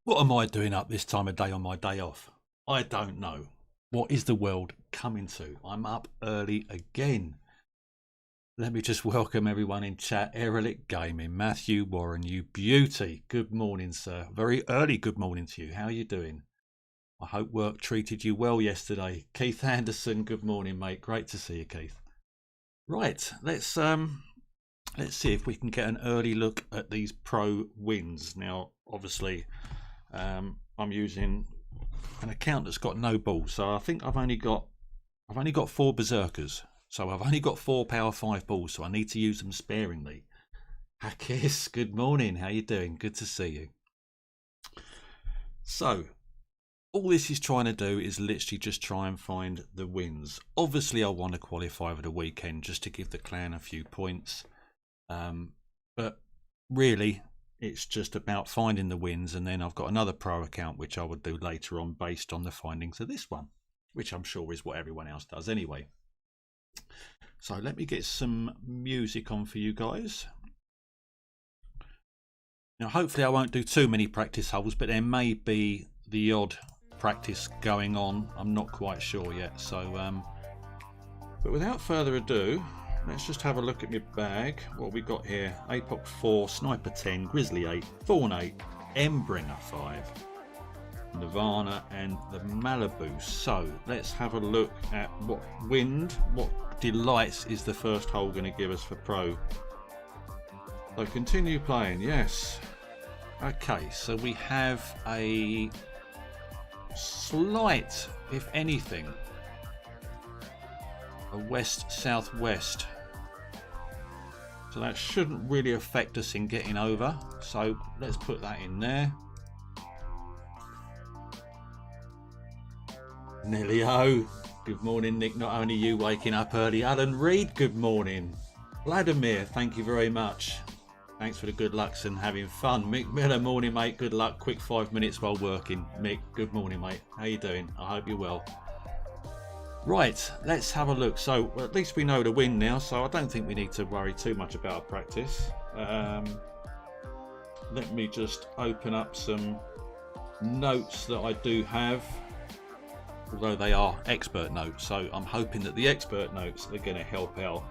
What am I doing up this time of day on my day off? I don't know. What is the world coming to? I'm up early again. Let me just welcome everyone in chat. Erelic Gaming, Matthew Warren, you beauty. Good morning, sir. Very early good morning to you. How are you doing? I hope work treated you well yesterday. Keith Anderson, good morning, mate. Great to see you, Keith. Right, let's see if we can get an early look at these pro wins. Now, obviously, I'm using an account that's got no balls, so I think I've only got 4 berserkers, so I've only got 4 power 5 balls, so I need to use them sparingly. Hakis, good morning. How you doing? Good to see you. So all this is trying to do is literally just try and find the wins. Obviously, I want to qualify over the weekend just to give the clan a few points, but really it's just about finding the wins, and then I've got another pro account which I would do later on based on the findings of this one, which I'm sure is what everyone else does anyway. So let me get some music on for you guys. Now hopefully I won't do too many practice holes, but there may be the odd practice going on. I'm not quite sure yet, so but without further ado, let's just have a look at my bag. What we got here: APOC 4, Sniper 10, Grizzly 8, Fawn 8, Embringer 5, Nirvana and the Malibu. So let's have a look at what delights is the first hole going to give us for pro. So continue playing, yes. Okay, so we have a slight, if anything, a west-southwest. So that shouldn't really affect us in getting over. So let's put that in there. Nellio, good morning, Nick. Not only you waking up early. Alan Reed, good morning. Vladimir, thank you very much. Thanks for the good lucks and having fun. Mick Miller, morning, mate. Good luck. Quick 5 minutes while working. Mick, good morning, mate. How you doing? I hope you're well. Right, let's have a look. So at least we know the win now, so I don't think we need to worry too much about our practice. Let me just open up some notes that I do have, although they are expert notes, so I'm hoping that the expert notes are going to help out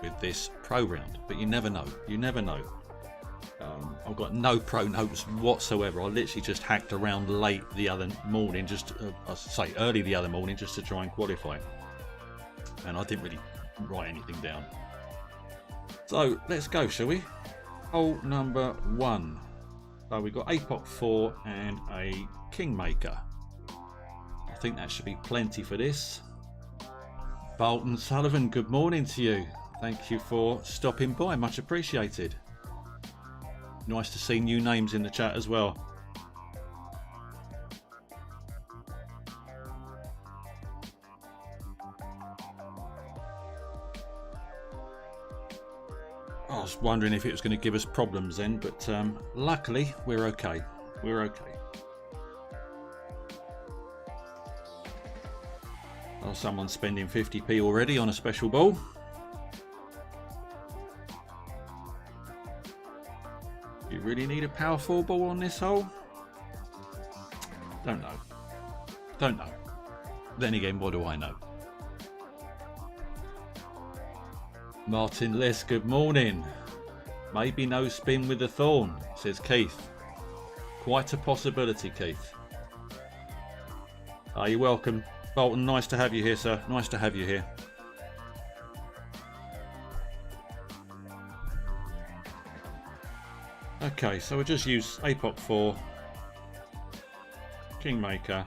with this pro round, but you never know. I've got no pro notes whatsoever. I literally just hacked around late the other morning, early the other morning, just to try and qualify, and I didn't really write anything down. So let's go, shall we? Hole number 1. So we've got APOC 4 and a Kingmaker. I think that should be plenty for this. Bolton Sullivan, good morning to you. Thank you for stopping by, much appreciated. Nice to see new names in the chat as well. I was wondering if it was going to give us problems then, but luckily we're okay. We're okay. Oh, someone's spending 50p already on a special ball. You really need a power 4 ball on this hole? Don't know. Then again, what do I know? Martin Less, good morning. Maybe no spin with the thorn, says Keith. Quite a possibility, Keith. Are you welcome, Bolton? Nice to have you here, sir. Nice to have you here. Okay, so we'll just use APOC 4, Kingmaker,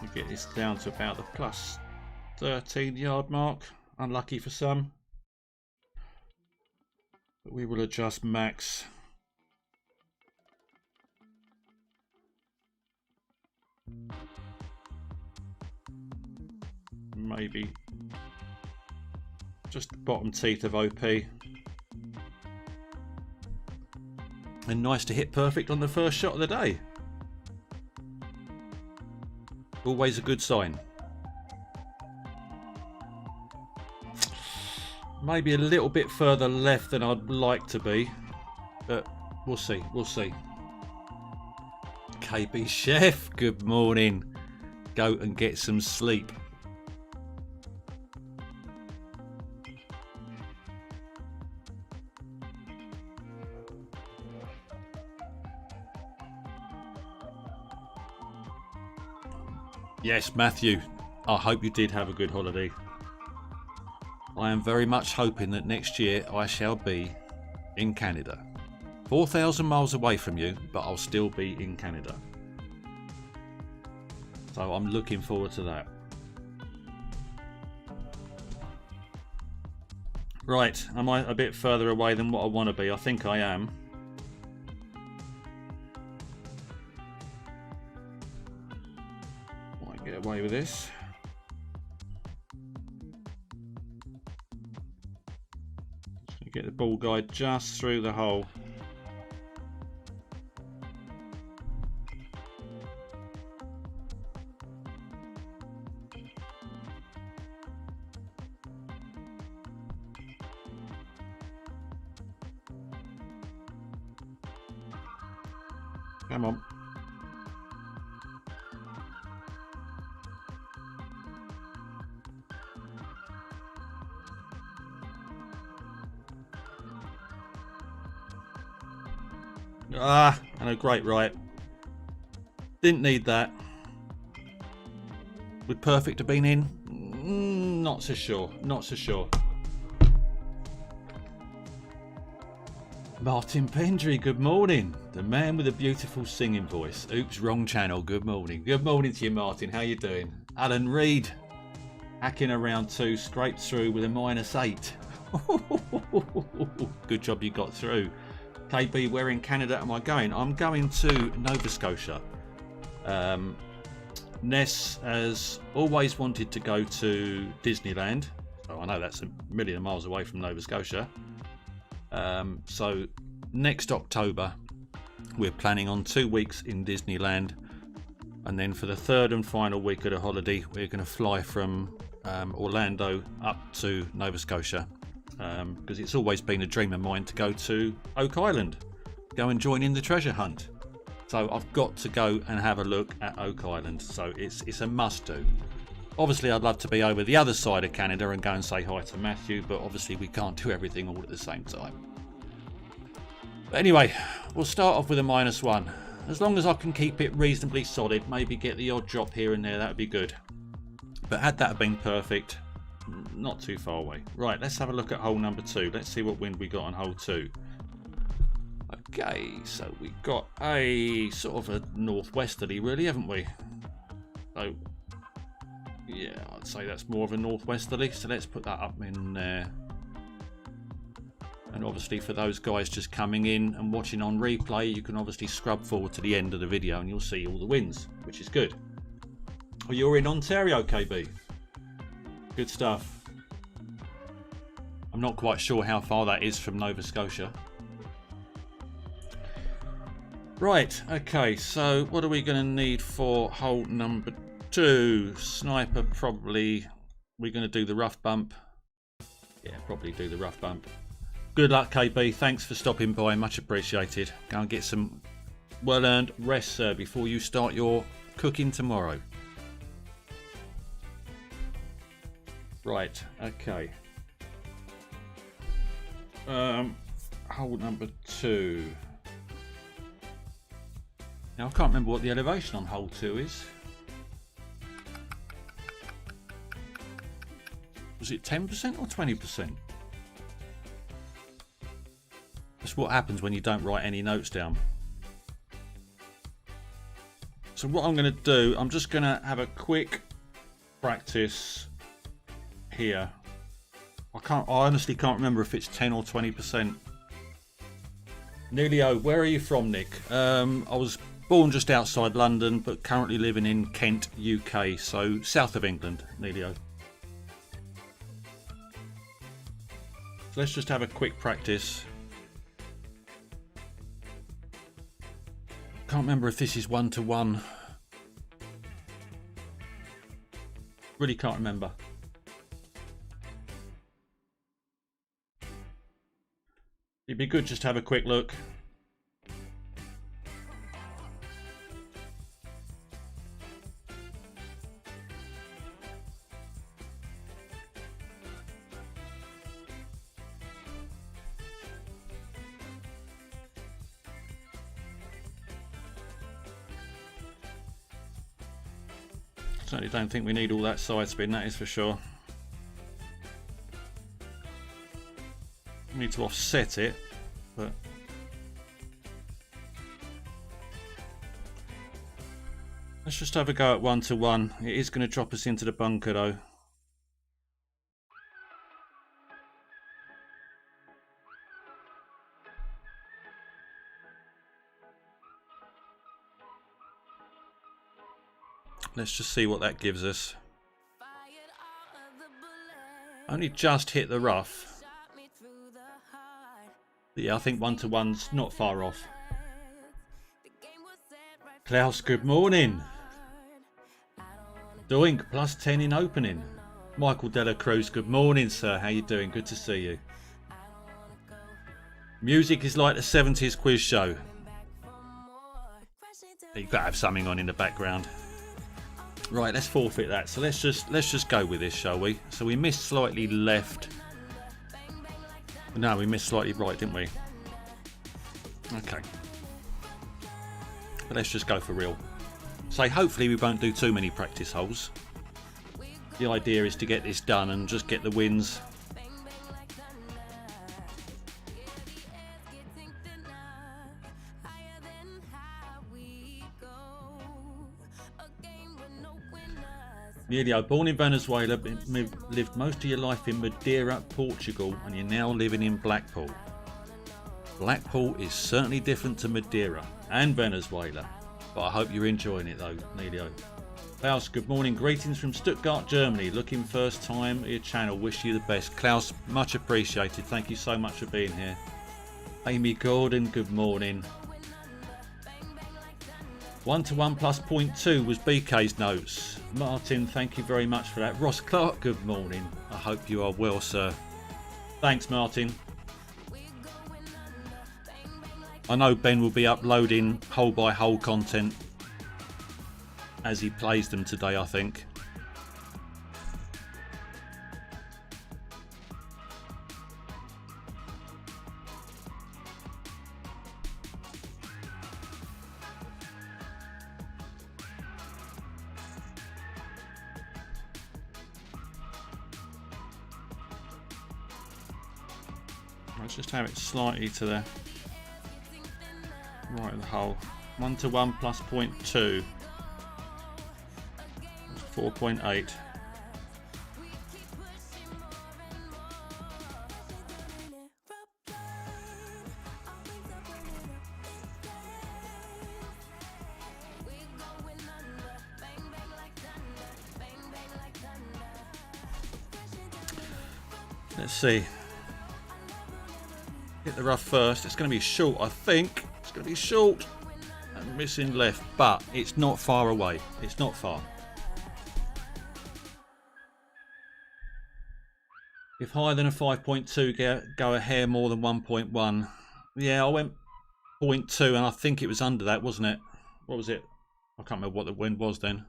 we get this down to about the plus 13 yard mark. Unlucky for some, but we will adjust max. Maybe just the bottom teeth of OP. And nice to hit perfect on the first shot of the day. Always a good sign. Maybe a little bit further left than I'd like to be, but we'll see. We'll see. KB Chef, good morning. Go and get some sleep. Yes, Matthew, I hope you did have a good holiday. I am very much hoping that next year I shall be in Canada. 4,000 miles away from you, but I'll still be in Canada. So I'm looking forward to that. Right, am I a bit further away than what I want to be? I think I am. Might get away with this. Just gonna get the ball guide just through the hole. Come on. Ah, and a great right. Didn't need that. Would perfect have been in? Not so sure. Not so sure. Martin Pendry, good morning. The man with a beautiful singing voice. Oops, wrong channel. Good morning. Good morning to you, Martin. How you doing? Alan Reed, hacking around 2, scraped through with a -8. Good job you got through. KB, where in Canada am I going? I'm going to Nova Scotia. Ness has always wanted to go to Disneyland. Oh, I know that's a million miles away from Nova Scotia. So next October we're planning on 2 weeks in Disneyland, and then for the third and final week of the holiday we're going to fly from Orlando up to Nova Scotia, because it's always been a dream of mine to go to Oak Island, go and join in the treasure hunt. So I've got to go and have a look at Oak Island, so it's a must do. Obviously I'd love to be over the other side of Canada and go and say hi to Matthew, but obviously we can't do everything all at the same time. But anyway, we'll start off with a -1. As long as I can keep it reasonably solid, maybe get the odd drop here and there, that would be good. But had that been perfect, not too far away. Right, let's have a look at hole number 2. Let's see what wind we got on hole 2. Okay, so we got a sort of a northwesterly really, haven't we? So yeah, I'd say that's more of a northwesterly, so let's put that up in there. And obviously for those guys just coming in and watching on replay, you can obviously scrub forward to the end of the video and you'll see all the winds, which is good. Oh, you're in Ontario, KB. Good stuff. I'm not quite sure how far that is from Nova Scotia. Right, okay, so what are we going to need for hole number 2? Sniper, probably. We're going to do the rough bump. Yeah, probably do the rough bump. Good luck, KB. Thanks for stopping by. Much appreciated. Go and get some well-earned rest, sir, before you start your cooking tomorrow. Right, okay. Hole number 2. Now, I can't remember what the elevation on hole 2 is. Was it 10% or 20%? That's what happens when you don't write any notes down. So what I'm going to do, I'm just going to have a quick practice here. I honestly can't remember if it's 10 or 20%. Neilio, where are you from, Nick? I was born just outside London, but currently living in Kent, UK, so south of England, Neilio. So let's just have a quick practice. Can't remember if this is 1-to-1. Really can't remember. It'd be good just to have a quick look. Certainly don't think we need all that side spin, that is for sure. We need to offset it, but let's just have a go at 1-to-1. It is going to drop us into the bunker though. Let's just see what that gives us. Only just hit the rough. But yeah, I think 1-to-1's not far off. Klaus, good morning. Doink, +10 in opening. Michael Dela Cruz, good morning, sir. How you doing? Good to see you. Music is like the 70s quiz show. You've got to have something on in the background. Right, let's forfeit that. So let's just go with this, shall we? So we missed slightly left. No, we missed slightly right, didn't we? Okay. But let's just go for real. So hopefully we won't do too many practice holes. The idea is to get this done and just get the wins. Emilio, born in Venezuela, lived most of your life in Madeira, Portugal, and you're now living in Blackpool. Blackpool is certainly different to Madeira and Venezuela, but I hope you're enjoying it though, Emilio. Klaus, good morning. Greetings from Stuttgart, Germany. Looking first time at your channel. Wish you the best. Klaus, much appreciated. Thank you so much for being here. Amy Gordon, good morning. 1-to-1 plus 0.2 was BK's notes. Martin, thank you very much for that. Ross Clark, good morning. I hope you are well, sir. Thanks, Martin. I know Ben will be uploading hole by hole content as he plays them today, I think. Let's just have it slightly to the right of the hole. 1-to-1 plus 0.2. 4.8. Let's see. Hit the rough first. It's going to be short, I think. It's going to be short. And missing left, but it's not far away. It's not far. If higher than a 5.2, go a hair more than 1.1. Yeah, I went 0.2 and I think it was under that, wasn't it? What was it? I can't remember what the wind was then.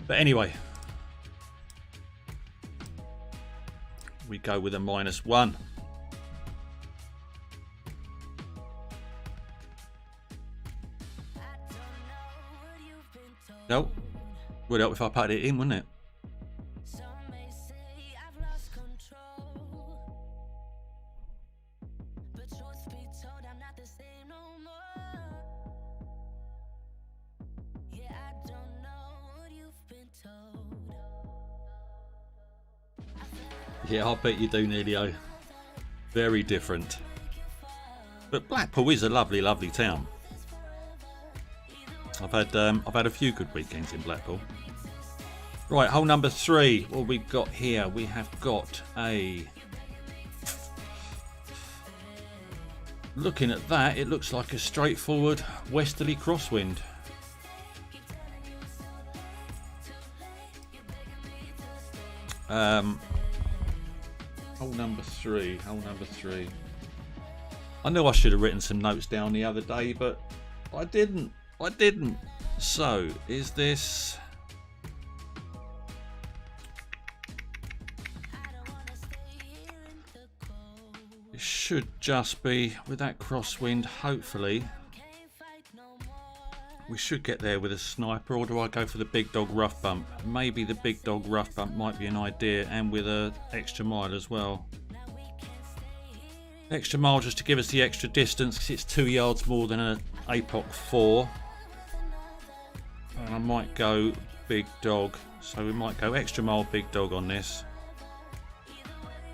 But anyway. We go with a -1. No. Would help if I put it in, wouldn't it? Yeah, I bet you do, Nelio. Very different. But Blackpool is a lovely, lovely town. I've had a few good weekends in Blackpool. Right, hole number 3. What we got here? We have got a. Looking at that, it looks like a straightforward westerly crosswind. Hole number three. Hole number three. I know I should have written some notes down the other day, but I didn't. So, is this... It should just be, with that crosswind, hopefully, we should get there with a sniper, or do I go for the big dog rough bump? Maybe the big dog rough bump might be an idea, and with an extra mile as well. Extra mile just to give us the extra distance, because it's 2 yards more than an APOC 4. And I might go big dog, so we might go extra mile big dog on this.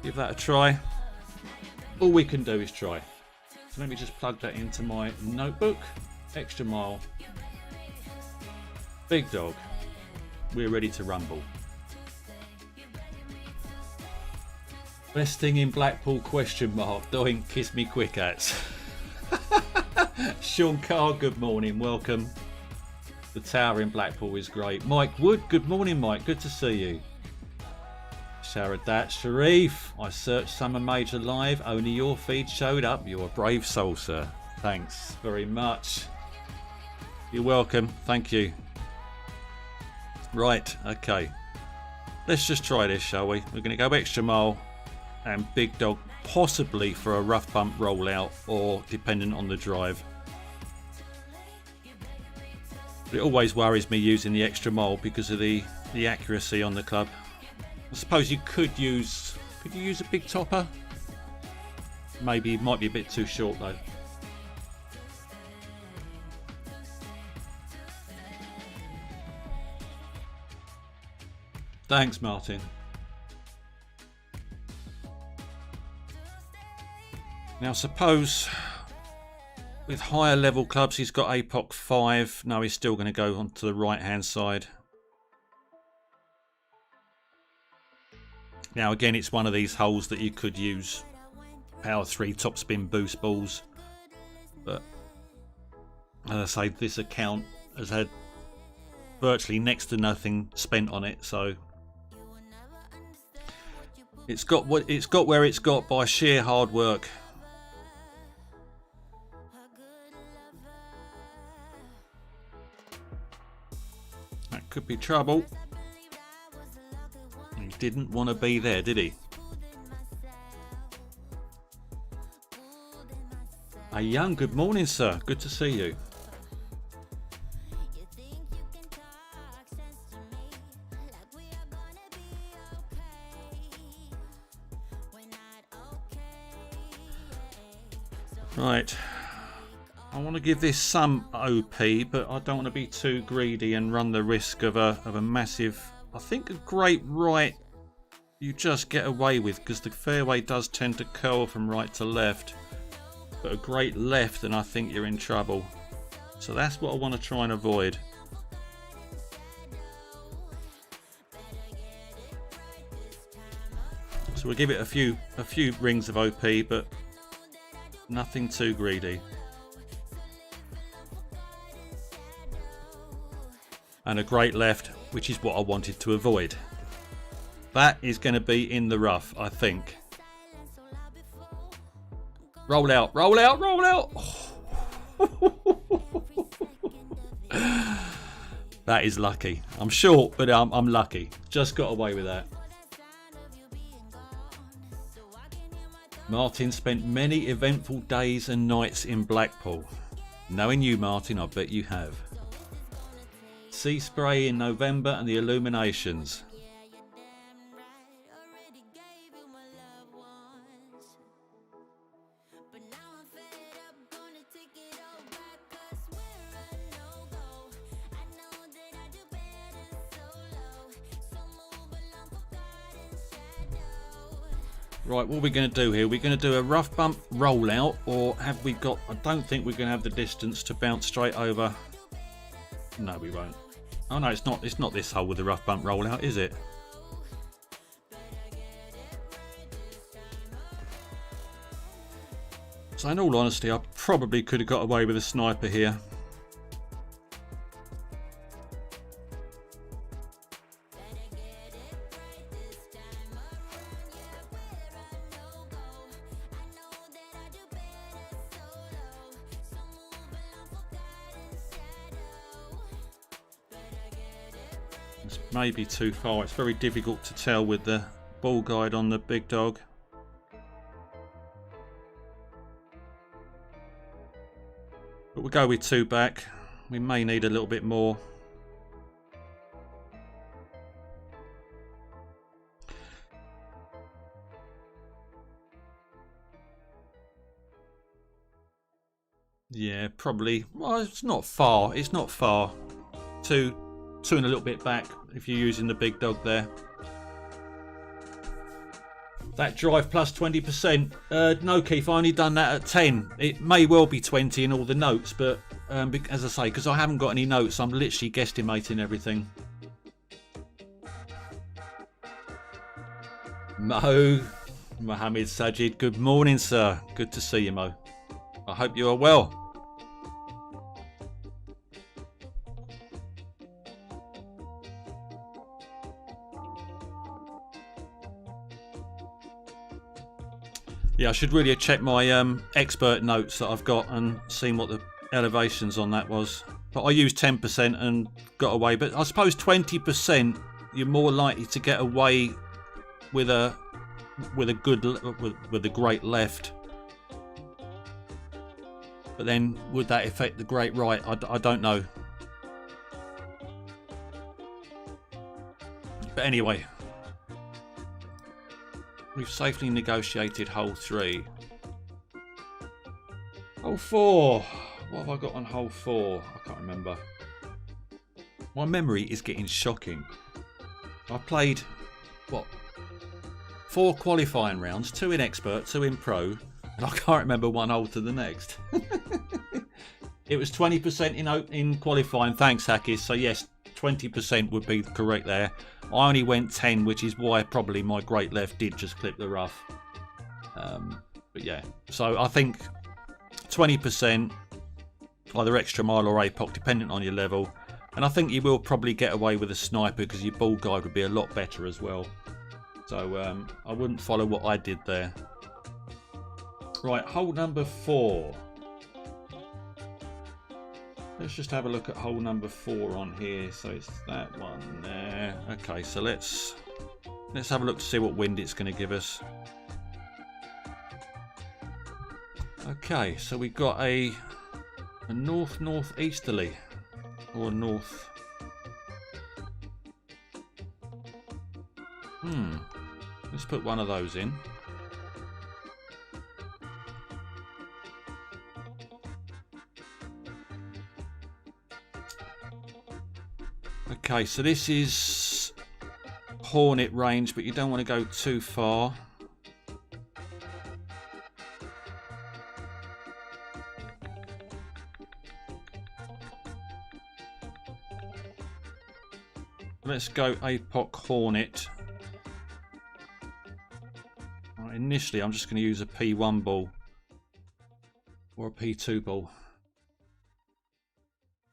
Give that a try. All we can do is try. So let me just plug that into my notebook. Extra mile big dog. We're ready to rumble. Best thing in Blackpool, question mark. Doink, kiss me quick ats. Sean Carr, good morning, welcome. The tower in Blackpool is great. Mike Wood, good morning Mike, good to see you. Sharadat Sharif, I searched Summer Major live, only your feed showed up. You're a brave soul, sir. Thanks very much. You're welcome, thank you. Right, okay. Let's just try this, shall we? We're going to go extra mile and big dog, possibly for a rough bump rollout, or dependent on the drive. It always worries me using the extra mile because of the accuracy on the club. I suppose you could you use a big topper? Maybe it might be a bit too short though. Thanks, Martin. Now suppose with higher level clubs he's got APOC 5. No, he's still going to go onto the right hand side. Now again, it's one of these holes that you could use power 3 top spin boost balls, but as I say, this account has had virtually next to nothing spent on it, so it's got where it's got by sheer hard work. That could be trouble. He didn't want to be there, did he? Hey Young, good morning sir, good to see you. Right, I want to give this some OP, but I don't want to be too greedy and run the risk of a massive... I think a great right you just get away with, because the fairway does tend to curl from right to left, but a great left and I think you're in trouble. So that's what I want to try and avoid. So we'll give it a few rings of OP, but nothing too greedy. And a great left, which is what I wanted to avoid. That is going to be in the rough, I think. Roll out, roll out, roll out. That is lucky. I'm short, but I'm lucky. Just got away with that. Martin spent many eventful days and nights in Blackpool. Knowing you, Martin, I bet you have. Sea spray in November and the illuminations. Right, what are we going to do here? We're going to do a rough bump rollout, or have we got... I don't think we're going to have the distance to bounce straight over. No, we won't. Oh no, it's not this hole with the rough bump rollout, is it? So in all honesty, I probably could have got away with a sniper here. It's maybe too far. It's very difficult to tell with the ball guide on the big dog. But we'll go with 2 back. We may need a little bit more. Yeah, probably. Well, it's not far. It's not far. Two and a little bit back if you're using the big dog there. That drive plus 20%. No, Keith, I only done that at 10. It may well be 20 in all the notes, but as I say, because I haven't got any notes, I'm literally guesstimating everything. Mohammed Sajid, good morning, sir. Good to see you, Mo. I hope you are well. Yeah, I should really have checked my expert notes that I've got and seen what the elevations on that was. But I used 10% and got away. But I suppose 20% you're more likely to get away with a great left. But then would that affect the great right? I don't know. But anyway. We've safely negotiated hole 3. Hole 4. What have I got on hole 4? I can't remember. My memory is getting shocking. I played, what, 4 qualifying rounds, 2 in expert, 2 in pro, and I can't remember one hole to the next. It was 20% in qualifying. Thanks, Hackis. So yes, 20% would be correct there. I only went 10, which is why probably my great left did just clip the rough. But yeah, so I think 20%, either extra mile or APOC, depending on your level. And I think you will probably get away with a sniper because your ball guide would be a lot better as well. So I wouldn't follow what I did there. Right, hole number 4. Let's just have a look at hole number 4 on here. So it's that one there. Okay, so let's have a look to see what wind it's going to give us. Okay, so we've got a northeasterly or north. Let's put one of those in. Okay, so this is Hornet range, but you don't want to go too far. Let's go APOC Hornet. Right, initially, I'm just going to use a P1 ball or a P2 ball.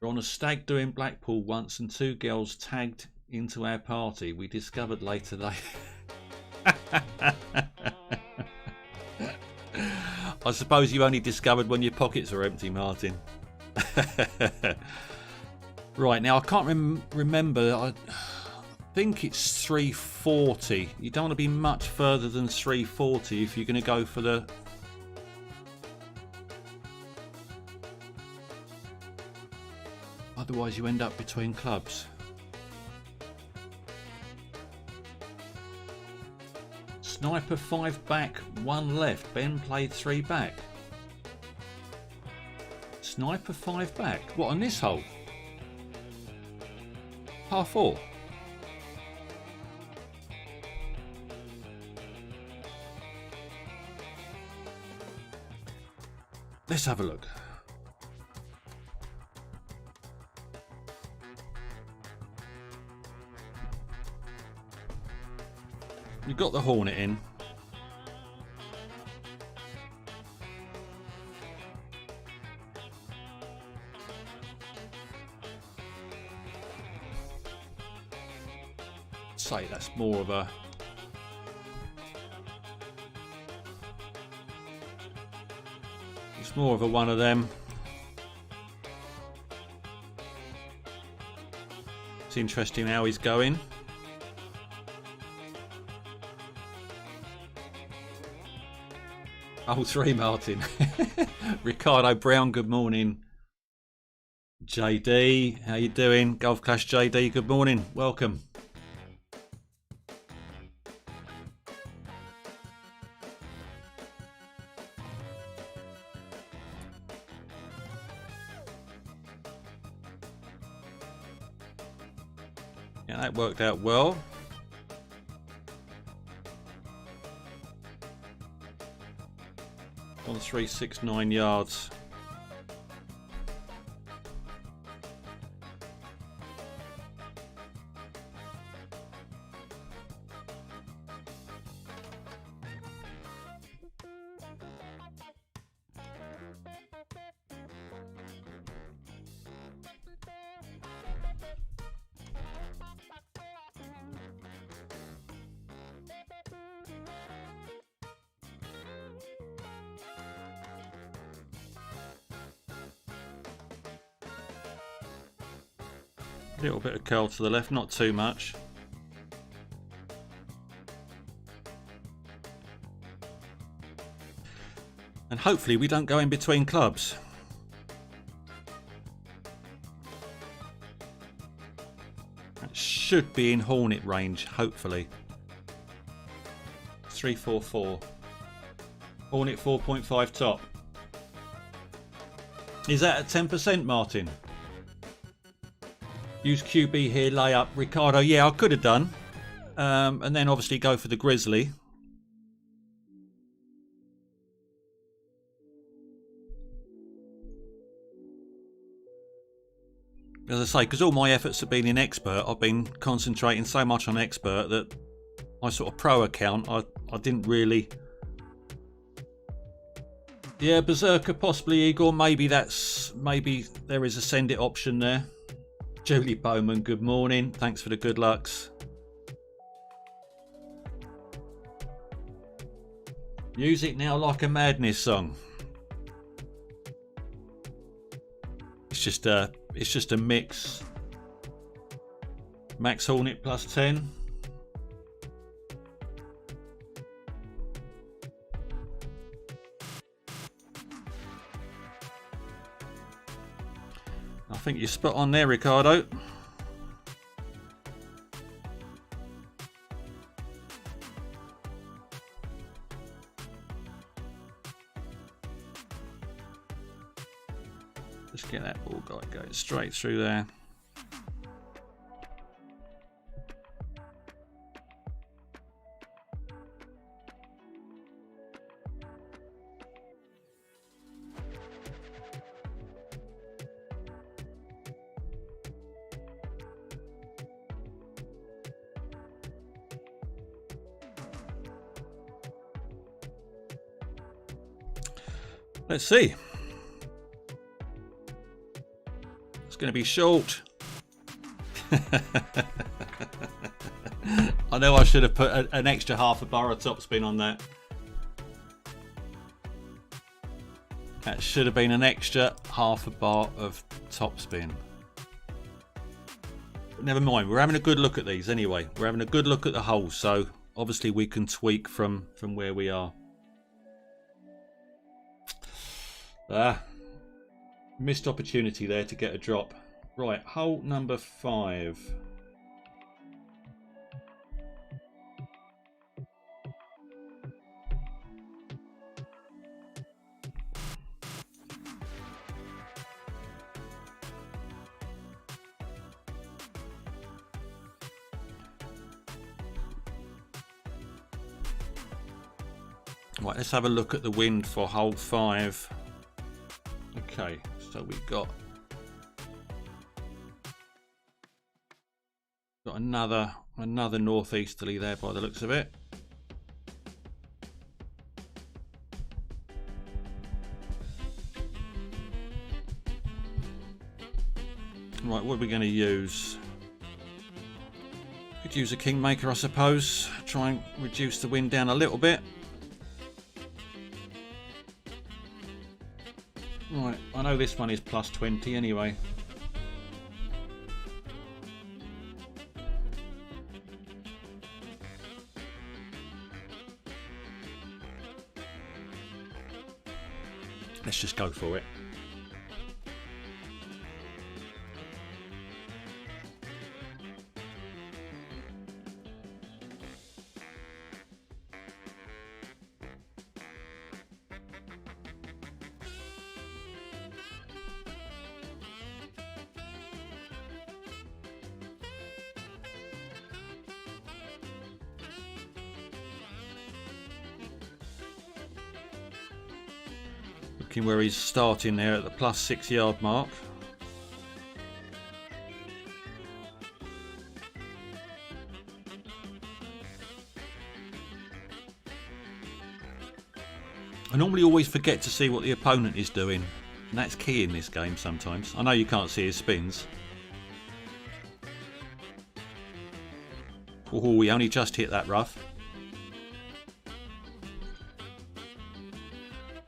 We're on a stag do in Blackpool once and 2 girls tagged into our party. We discovered later they... I suppose you only discovered when your pockets were empty, Martin. Right, now I can't remember. I think it's 340. You don't want to be much further than 340 if you're going to go for the... Otherwise you end up between clubs. Sniper 5 back, 1 left. Ben played 3 back. Sniper 5 back. What, on this hole? Par 4. Let's have a look. You've got the Hornet in. Say that's more of a... It's more of a one of them. It's interesting how he's going. Oh, 3, Martin. Ricardo Brown, good morning. JD, how you doing? Golf Clash JD, good morning. Welcome. Yeah, that worked out well. On 369 yards. A little bit of curl to the left, not too much. And hopefully we don't go in between clubs. That should be in Hornet range, hopefully. 344. Hornet 4.5 top. Is that at 10%, Martin? Use QB here, lay up. Ricardo, yeah, I could have done. And then obviously go for the Grizzly. As I say, because all my efforts have been in Expert, I've been concentrating so much on Expert that my sort of Pro account, I didn't really... Yeah, Berserker possibly, Igor. Maybe there is a send it option there. Julie Bowman, good morning. Thanks for the good lucks. Music now like a madness song. It's just a mix. Max Hornet plus 10. I think you're spot on there, Ricardo. Just get that ball guy going straight through there. Let's see. It's going to be short. I know I should have put an extra half a bar of topspin on that. That should have been an extra half a bar of topspin. But never mind. We're having a good look at these anyway. We're having a good look at the holes, so obviously we can tweak from where we are. Missed opportunity there to get a drop. Right, hole number 5. Right, let's have a look at the wind for hole 5. Okay, so we've got another northeasterly there by the looks of it. Right, what are we going to use? Could use a Kingmaker, I suppose. Try and reduce the wind down a little bit. Right, I know this one is plus 20 anyway. Let's just go for it. Looking where he's starting there at the plus 6 yard mark. I normally always forget to see what the opponent is doing, and that's key in this game sometimes. I know you can't see his spins. Oh, we only just hit that rough.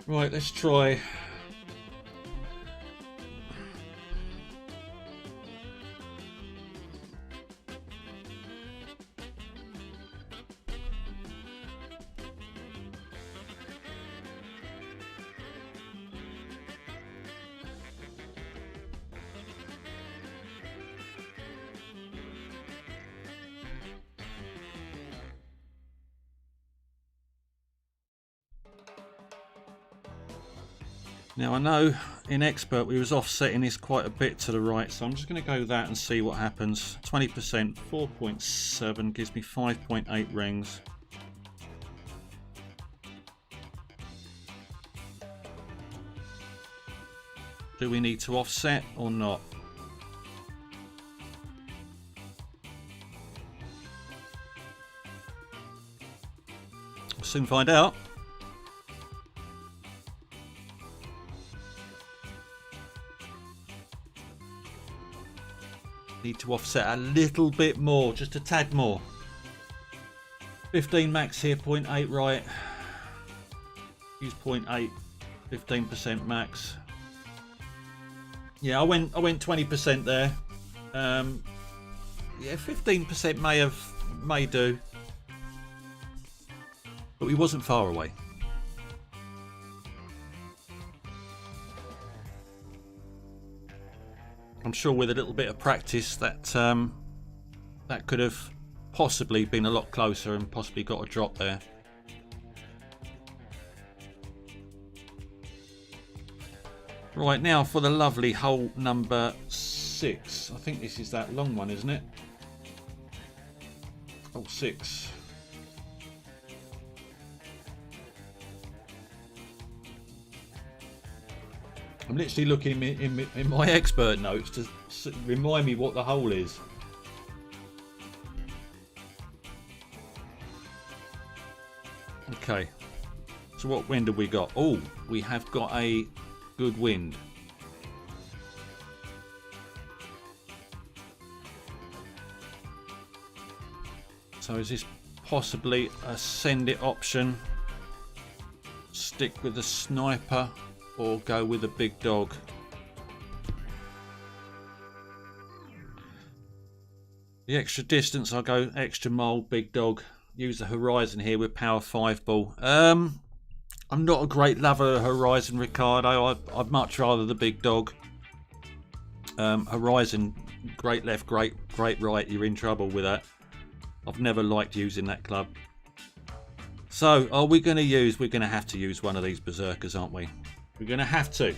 Right, let's try. Now I know in Expert we was offsetting this quite a bit to the right, so I'm just going to go that and see what happens. 20%, 4.7 gives me 5.8 rings. Do we need to offset or not? We'll soon find out. Need to offset a little bit more, just a tad more. 15 max here, 0.8 right. Use 0.8, 15% max. Yeah, I went 20% there. Yeah, 15% may do, but we wasn't far away. I'm sure with a little bit of practice that that could have possibly been a lot closer and possibly got a drop there. Right, now for the lovely hole number 6. I think this is that long one, isn't it? Hole 6. I'm literally looking in my expert notes to remind me what the hole is. Okay, so what wind have we got? Oh, we have got a good wind. So is this possibly a send it option? Stick with the sniper or go with a big dog? The extra distance, I'll go extra mole, big dog. Use the horizon here with power 5 ball. I'm not a great lover of horizon, Ricardo. I'd much rather the big dog. Horizon, great left, great right. You're in trouble with that. I've never liked using that club. So are we going to use? We're going to have to use one of these berserkers, aren't we? We're going to have to.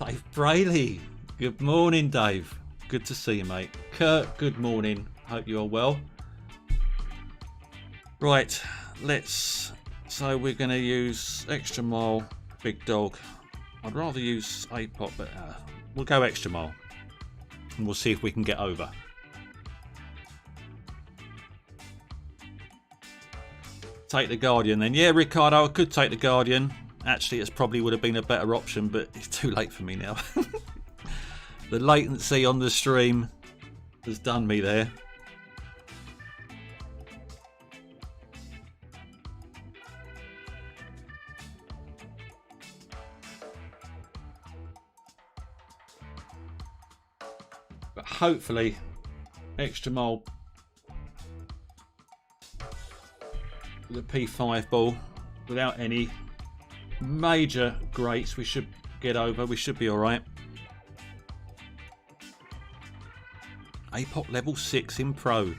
Dave Brayley. Good morning, Dave. Good to see you, mate. Kurt, good morning. Hope you're well. Right, so we're going to use extra mile, big dog. I'd rather use 8 pot, but we'll go extra mile. And we'll see if we can get over. Take the Guardian then. Yeah, Ricardo, I could take the Guardian. Actually, it probably would have been a better option, but it's too late for me now. The latency on the stream has done me there. But hopefully, extra mile with a P5 ball without any major grates we should get over. We should be alright. APOC level 6 in Pro.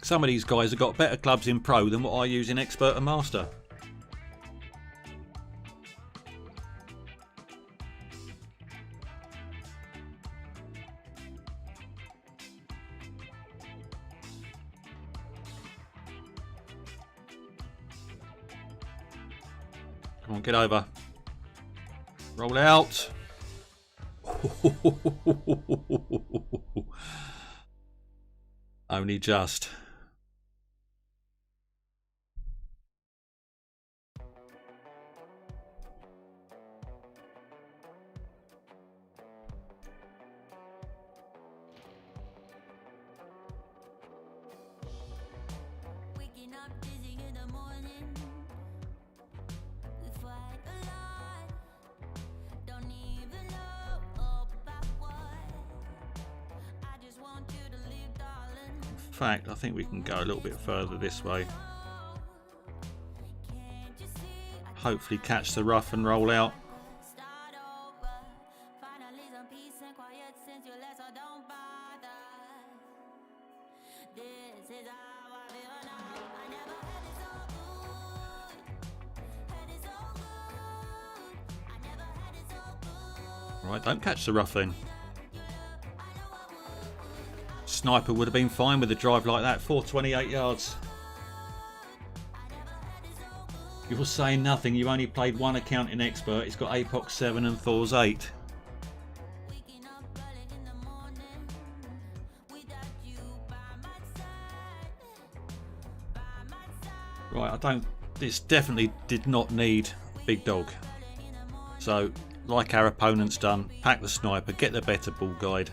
Some of these guys have got better clubs in Pro than what I use in Expert and Master. Come on, get over. Roll out. Only just. In fact, I think we can go a little bit further this way. Hopefully catch the rough and roll out. Right, don't catch the rough then. Sniper would have been fine with a drive like that. 428 yards. You're saying nothing. You only played one account in Expert. It's got APOC 7 and Thor's 8. Right, I don't... This definitely did not need Big Dog. So, like our opponent's done, pack the sniper, get the better ball guide.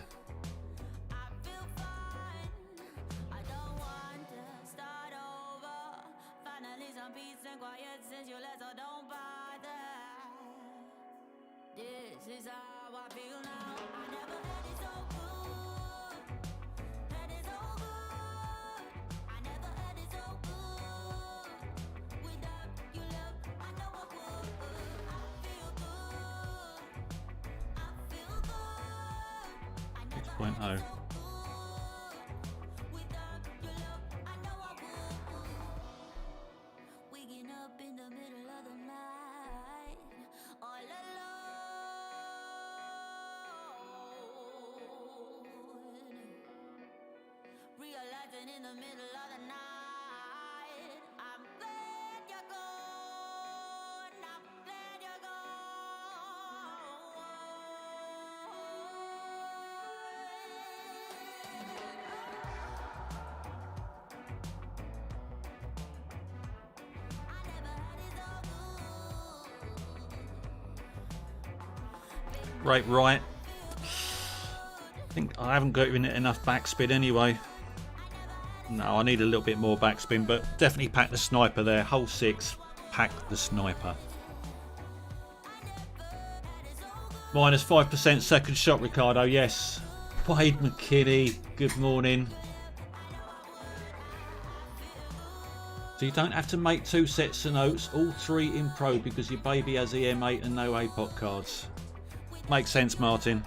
Oh. Right. I think I haven't got in it enough backspin anyway. No, I need a little bit more backspin, but definitely pack the sniper there. Hole 6, pack the sniper. Minus 5% second shot, Ricardo. Yes. Wade McKinney, good morning. So you don't have to make 2 sets of notes, all 3 in Pro, because your baby has EM8 and no APOC cards. Makes sense, Martin.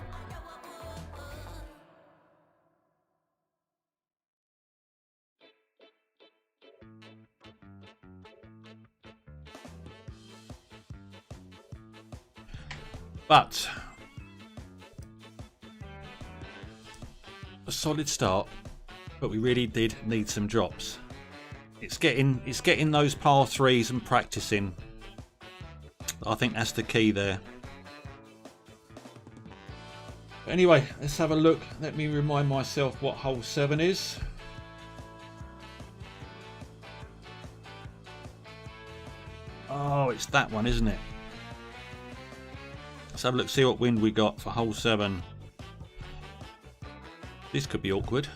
But a solid start, but we really did need some drops. It's getting those par 3s and practicing. I think that's the key there. Anyway, let's have a look. Let me remind myself what hole 7 is. Oh, it's that one, isn't it? Let's have a look, see what wind we got for hole 7. This could be awkward.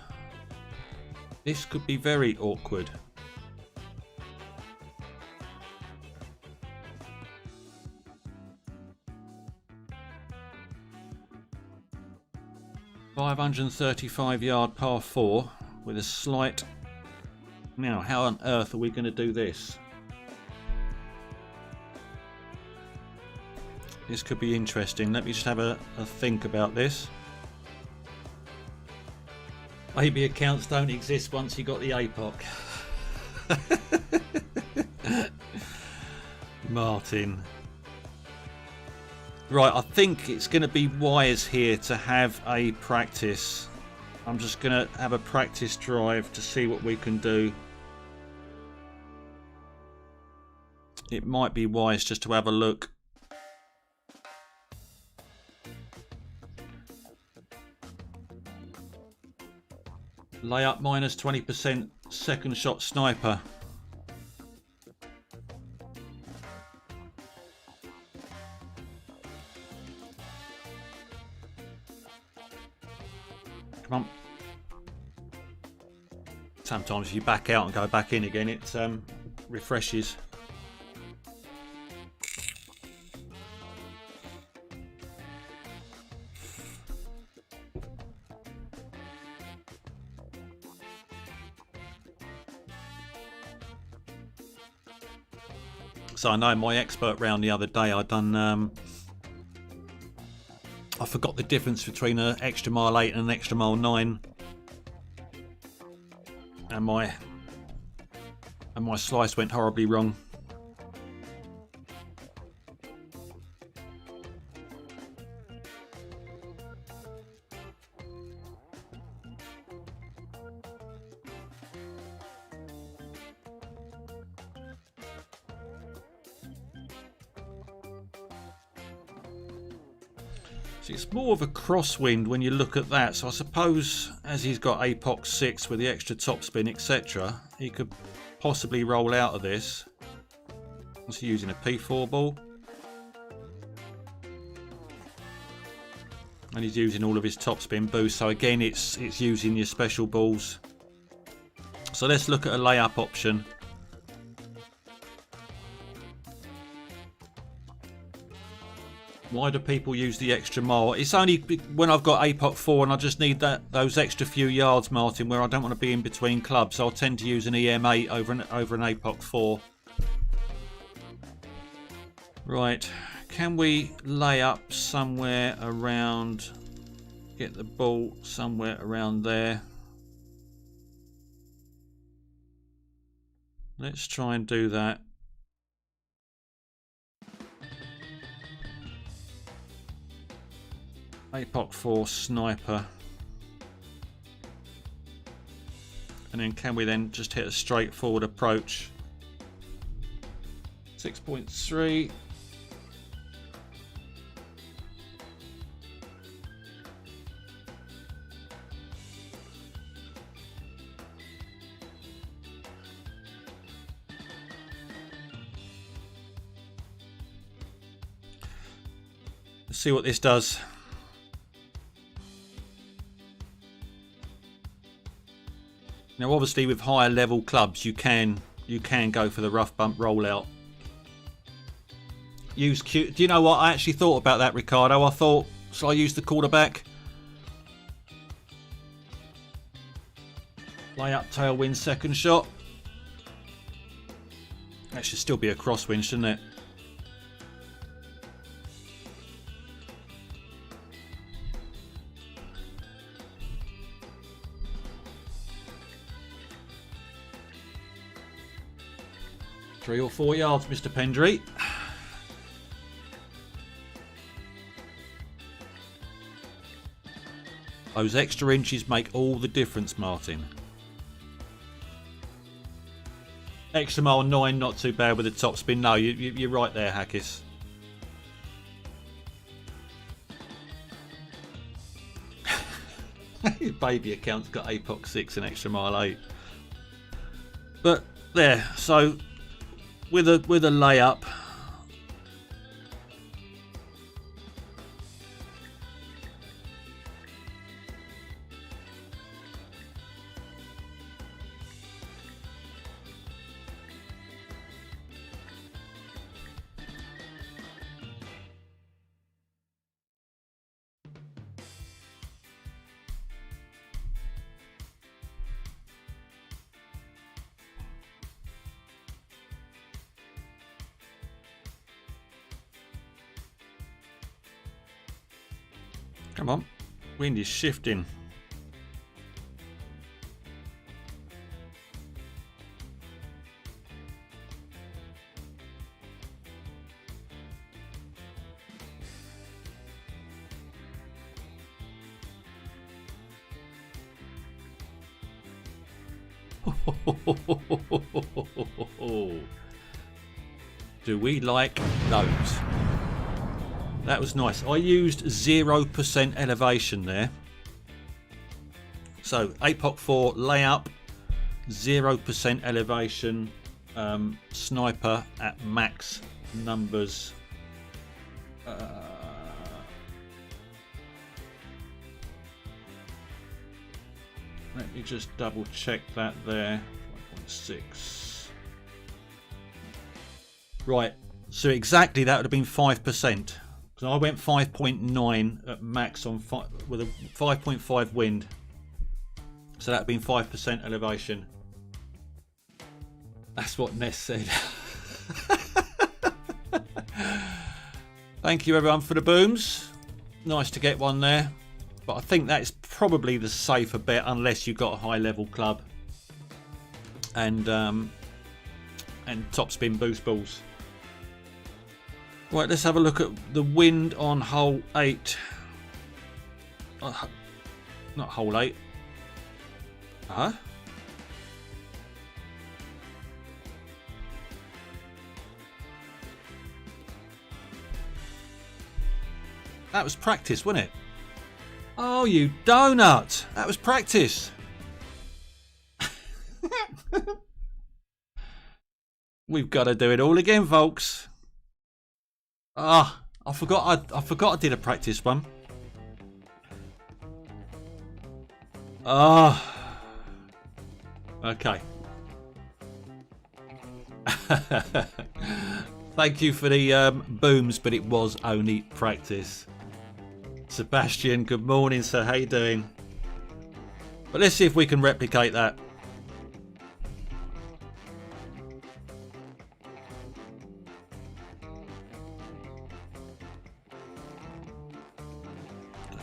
This could be very awkward. .535-yard par 4 with a slight... Now, how on earth are we going to do this? This could be interesting. Let me just have a think about this. Maybe accounts don't exist once you got the APOC. Martin. Right, I think it's going to be wise here to have a practice. I'm just going to have a practice drive to see what we can do. It might be wise just to have a look. Layup minus 20%, second shot sniper. Come on. Sometimes if you back out and go back in again, it refreshes. So I know my expert round the other day, I forgot the difference between an extra mile 8 and an extra mile 9, and my slice went horribly wrong. So it's more of a crosswind when you look at that. So I suppose as he's got APOC 6 with the extra topspin, etc., he could possibly roll out of this. What's he using, a P4 ball? And he's using all of his topspin boost. So again, it's using your special balls. So let's look at a layup option. Why do people use the extra mile? It's only when I've got APOC 4 and I just need those extra few yards, Martin, where I don't want to be in between clubs. So I'll tend to use an EM8 over an APOC 4. Right, can we lay up somewhere around, get the ball somewhere around there? Let's try and do that. APOC 4 sniper. And then can we then just hit a straightforward approach? 6.3. Let's see what this does. Now obviously with higher level clubs you can go for the rough bump rollout. Use Q. Do you know what? I actually thought about that, Ricardo. I thought, shall I use the quarterback? Lay up tailwind second shot. That should still be a crosswind, shouldn't it? Three or 4 yards, Mr. Pendry. Those extra inches make all the difference, Martin. Extra mile 9, not too bad with the top spin. No, you're right there, Hackis. His baby account's got APOC 6 and extra mile 8. But there, so with a layup, Come on. Wind is shifting. Do we like those? That was nice. I used 0% elevation there. So APOC 4 layup, 0% elevation, sniper at max numbers. Let me just double check that there. 5.6. Right, so exactly that would have been 5%. So I went 5.9 at max on with a 5.5 wind. So that would have been 5% elevation. That's what Ness said. Thank you everyone for the booms. Nice to get one there. But I think that is probably the safer bet unless you've got a high level club and top spin boost balls. Right, let's have a look at the wind on hole 8. Not hole 8. Huh? That was practice, wasn't it? Oh, you donut! That was practice. We've got to do it all again, folks. Ah, I forgot I did a practice one. Ah. Okay. Thank you for the booms, but it was only practice. Sebastian, good morning, sir. How you doing? But let's see if we can replicate that.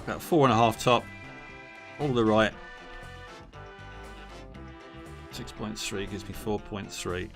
About 4.5 top. All the right. 6.3 gives me 4.3.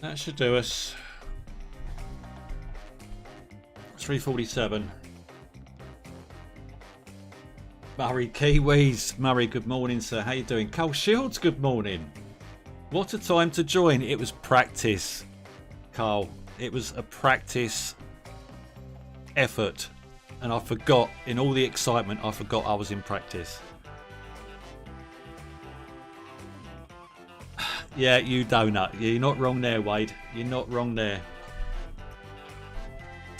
That should do us. 347. Murray Kiwis. Murray, good morning, sir. How you doing? Cole Shields, good morning. What a time to join. It was practice, Carl. It was a practice effort. And I forgot, in all the excitement, I forgot I was in practice. Yeah, you donut. You're not wrong there, Wade. You're not wrong there.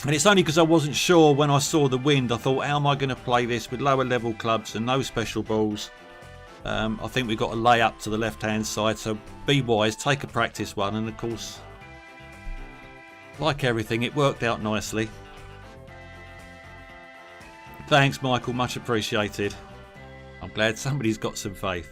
And it's only because I wasn't sure when I saw the wind. I thought, how am I going to play this with lower level clubs and no special balls? I think we've got to lay up to the left hand side. So be wise, take a practice one. And of course, like everything, it worked out nicely. Thanks, Michael. Much appreciated. I'm glad somebody's got some faith.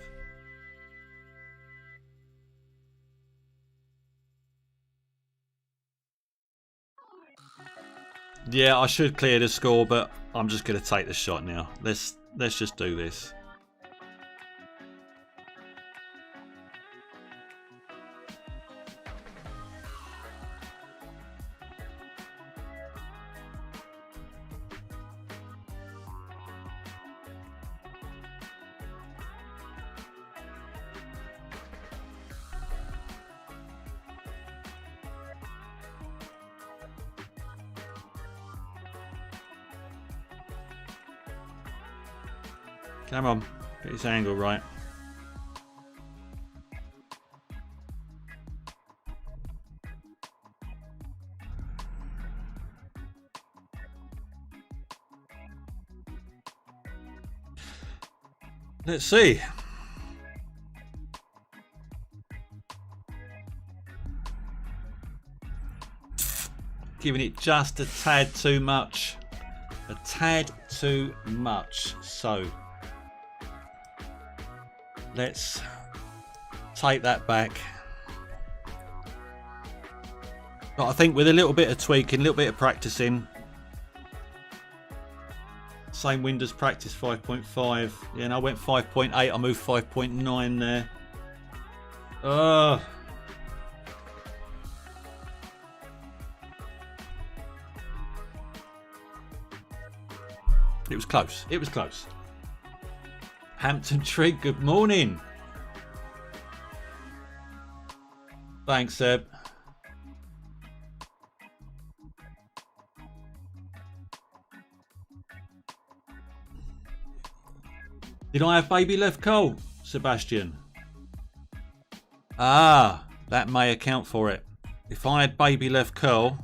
Yeah, I should clear the score, but I'm just going to take the shot now. Let's just do this. Come on, get his angle right. Let's see. Giving it just a tad too much. A tad too much. So let's take that back. But I think with a little bit of tweaking, a little bit of practicing, same wind as practice 5.5. Yeah, and I went 5.8. I moved 5.9 there. It was close. It was close. Hampton Tree, good morning. Thanks, Seb. Did I have baby left coal, Sebastian? Ah, that may account for it. If I had baby left curl,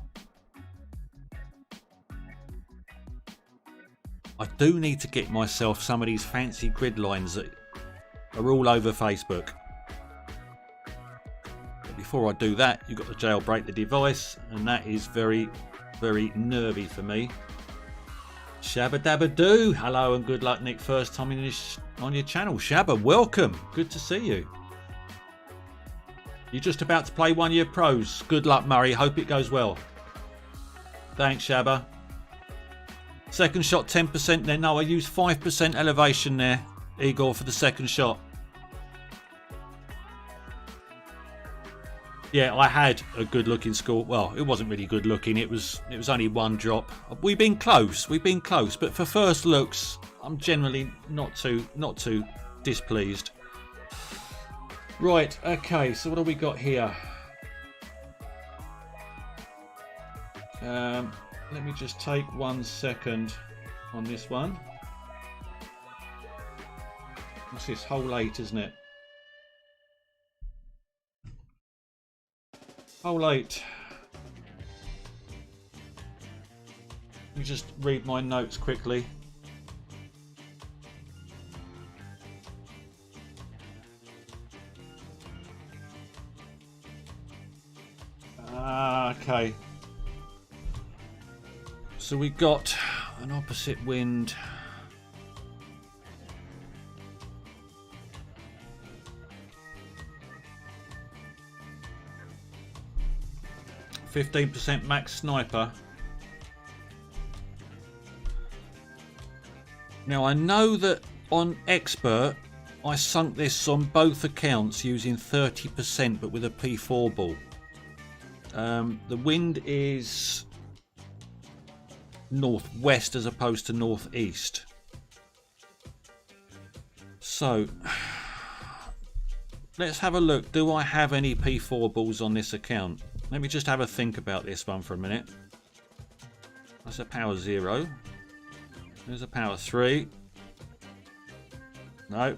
I do need to get myself some of these fancy grid lines that are all over Facebook. But before I do that, you've got to jailbreak the device, and that is very, very nervy for me. Shabba dabba doo. Hello and good luck, Nick. First time on your channel. Shabba, welcome. Good to see you. You're just about to play one of your pros. Good luck, Murray. Hope it goes well. Thanks, Shabba. Second shot 10% there. No, I used 5% elevation there, Igor, for the second shot. Yeah, I had a good looking score. Well, it wasn't really good looking. It was only one drop. We've been close. But for first looks, I'm generally not too displeased. Right, okay, so what have we got here? Let me just take 1 second on this one. What's this? Hole 8, isn't it? Hole 8. Let me just read my notes quickly. Okay. So we got an opposite wind. %15 max sniper. Now I know that on expert I sunk this on both accounts using 30% but with a P4 ball. The wind is northwest as opposed to northeast. So let's have a look. Do I have any P4 balls on this account? Let me just have a think about this one for a minute. That's a power 0. There's a power 3. No.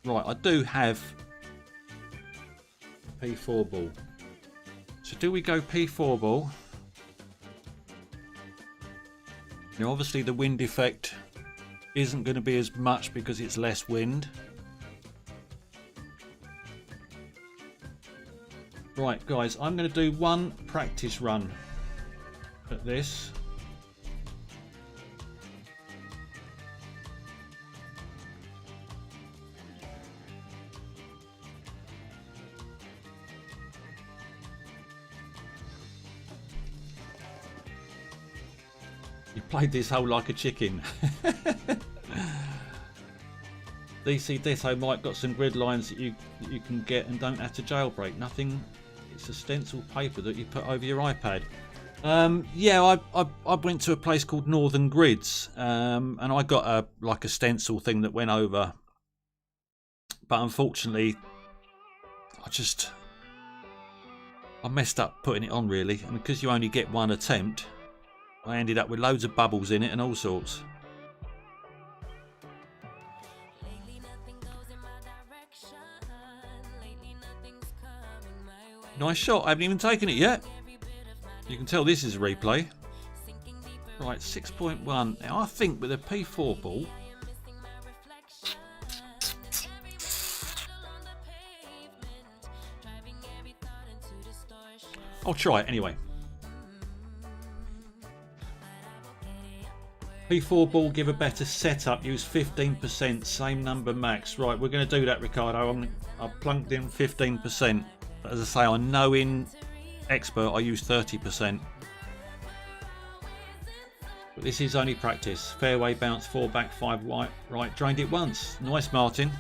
Right, I do have a P4 ball. So do we go P4 ball? Now obviously the wind effect isn't going to be as much because it's less wind. Right guys, I'm going to do one practice run at this. You played this hole like a chicken. DC Ditto Mike got some grid lines that you can get and don't have to jailbreak. Nothing. It's a stencil paper that you put over your iPad. Yeah, I went to a place called Northern Grids, and I got like a stencil thing that went over. But unfortunately, I messed up putting it on really, and because you only get one attempt, I ended up with loads of bubbles in it and all sorts. Nice shot. I haven't even taken it yet. You can tell this is a replay. Right, 6.1. Now I think with a P4 ball, I'll try it anyway. P4 ball, give a better setup, use 15%, same number max. Right, we're going to do that, Ricardo. I've plunked in 15%. But as I say, I know in expert I use 30%. But this is only practice. Fairway bounce, 4 back, 5 right, drained it once. Nice, Martin.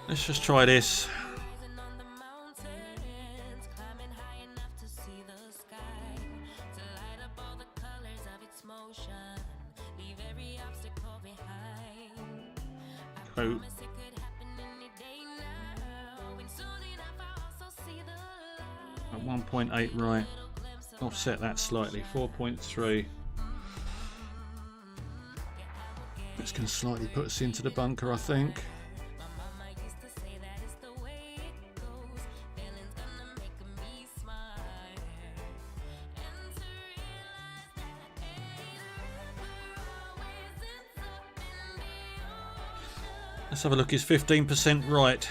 Let's just try this. Oh. At 1.8 right. Offset that slightly. 4.3. This can slightly put us into the bunker, I think. Let's have a look. Is 15% right?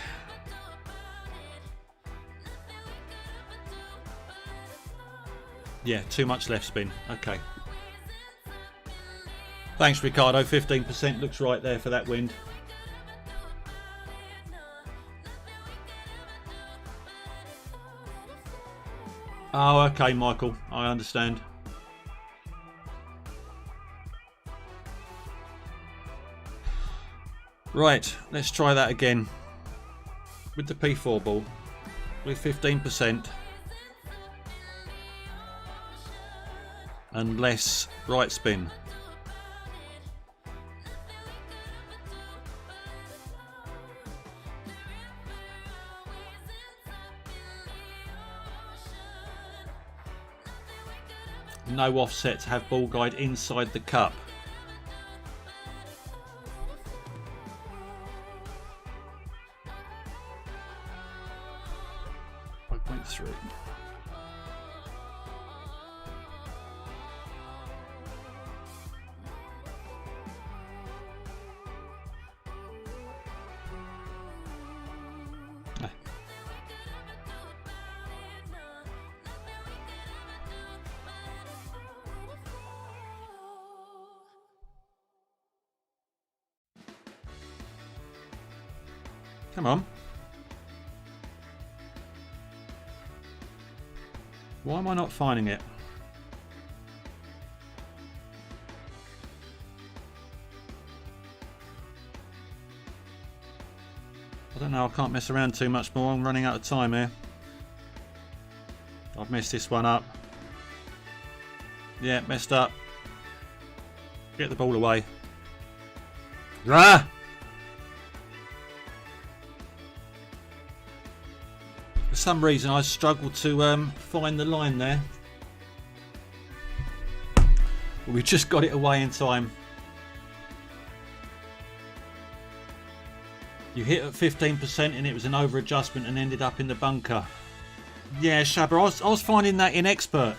Yeah, too much left spin. Okay. Thanks, Ricardo. 15% looks right there for that wind. Oh, okay, Michael. I understand. Right, let's try that again with the P4 ball with 15% and less right spin. No offset to have ball guide inside the cup. Through. Come on. Why am I not finding it? I don't know, I can't mess around too much more. I'm running out of time here. I've messed this one up. Yeah, messed up. Get the ball away. Rah! For some reason I struggled to find the line there. But we just got it away in time. You hit at 15% and it was an over adjustment and ended up in the bunker. Yeah, Shabba, I was finding that in expert.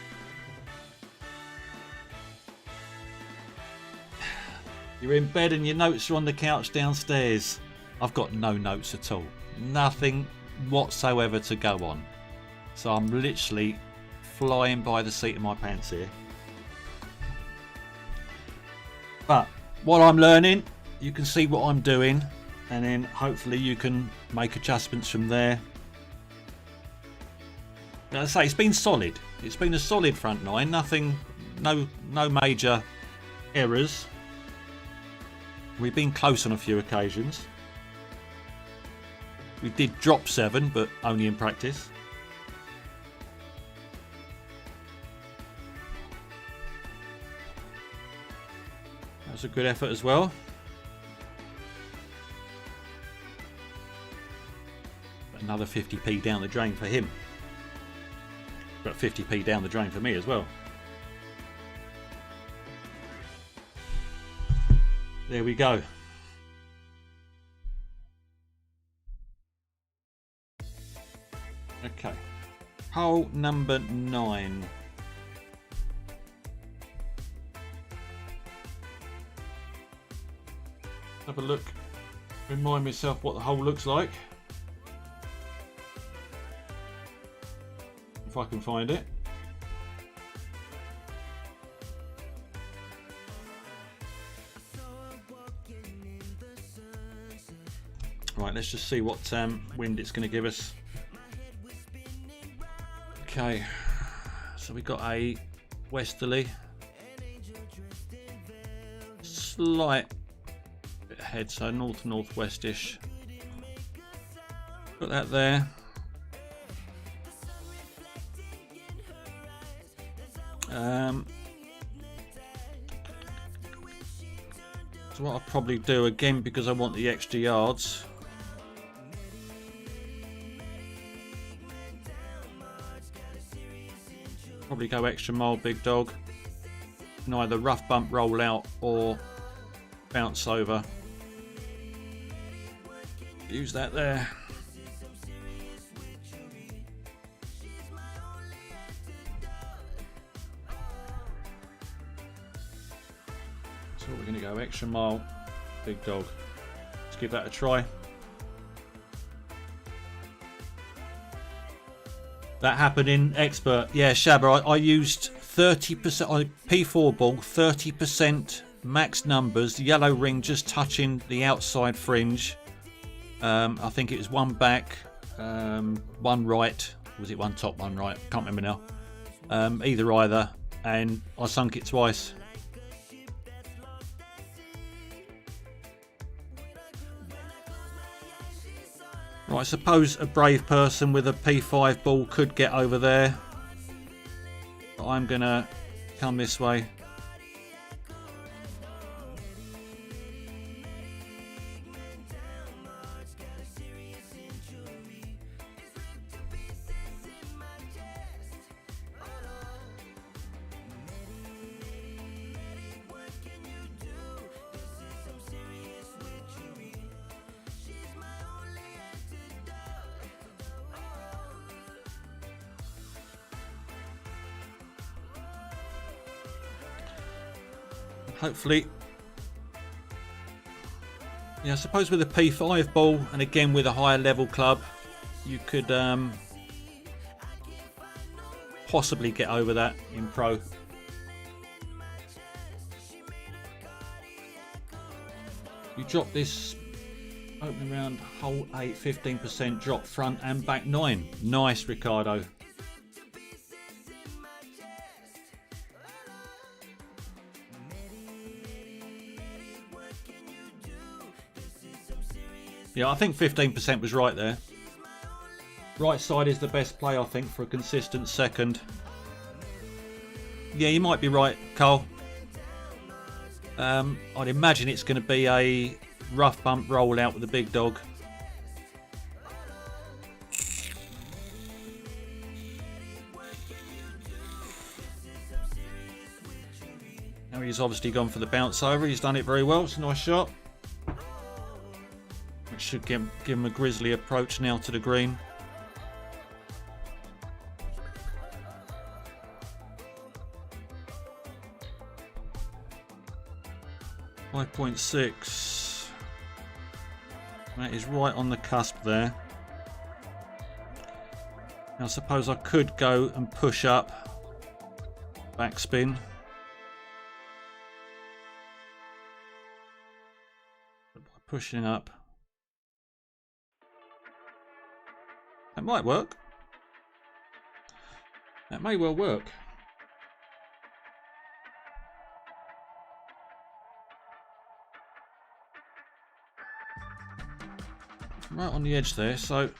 You're in bed and your notes are on the couch downstairs. I've got no notes at all. Nothing whatsoever to go on. So I'm literally flying by the seat of my pants here. But while I'm learning, you can see what I'm doing. And then hopefully you can make adjustments from there. As I say, it's been solid. It's been a solid front nine. Nothing, no major errors. We've been close on a few occasions. We did drop 7, but only in practice. That was a good effort as well. Another 50p down the drain for him. But 50p down the drain for me as well. There we go. Okay. Hole number 9. Have a look. Remind myself what the hole looks like. If I can find it. Right, let's just see what wind it's going to give us. Okay, so we got a westerly, slight bit ahead, so northwestish. Put that there. So what I'll probably do again, because I want the extra yards, probably go extra mile big dog and either rough bump roll out or bounce over. Use that there. So we're going to go extra mile big dog. Let's give that a try. That happened in Expert. Yeah, Shabba, I used 30% on P4 ball, 30% max numbers, the yellow ring just touching the outside fringe. I think it was one back, one right. Was it one top, one right? Can't remember now. Either, and I sunk it twice. Right, I suppose a brave person with a P5 ball could get over there. But I'm going to come this way. Hopefully, yeah, I suppose with a P5 ball and again with a higher level club, you could possibly get over that in pro. You drop this opening round, hole 8, 15% drop front and back 9. Nice, Ricardo. Yeah, I think 15% was right there. Right side is the best play, I think, for a consistent second. Yeah, you might be right, Cole. I'd imagine it's going to be a rough bump roll out with the big dog. Now he's obviously gone for the bounce over. He's done it very well. It's a nice shot. Which should give him a grizzly approach now to the green. .6. That is right on the cusp there. Now I suppose I could go and push up. Backspin. But by pushing up, that might work. That may well work. Right on the edge there, so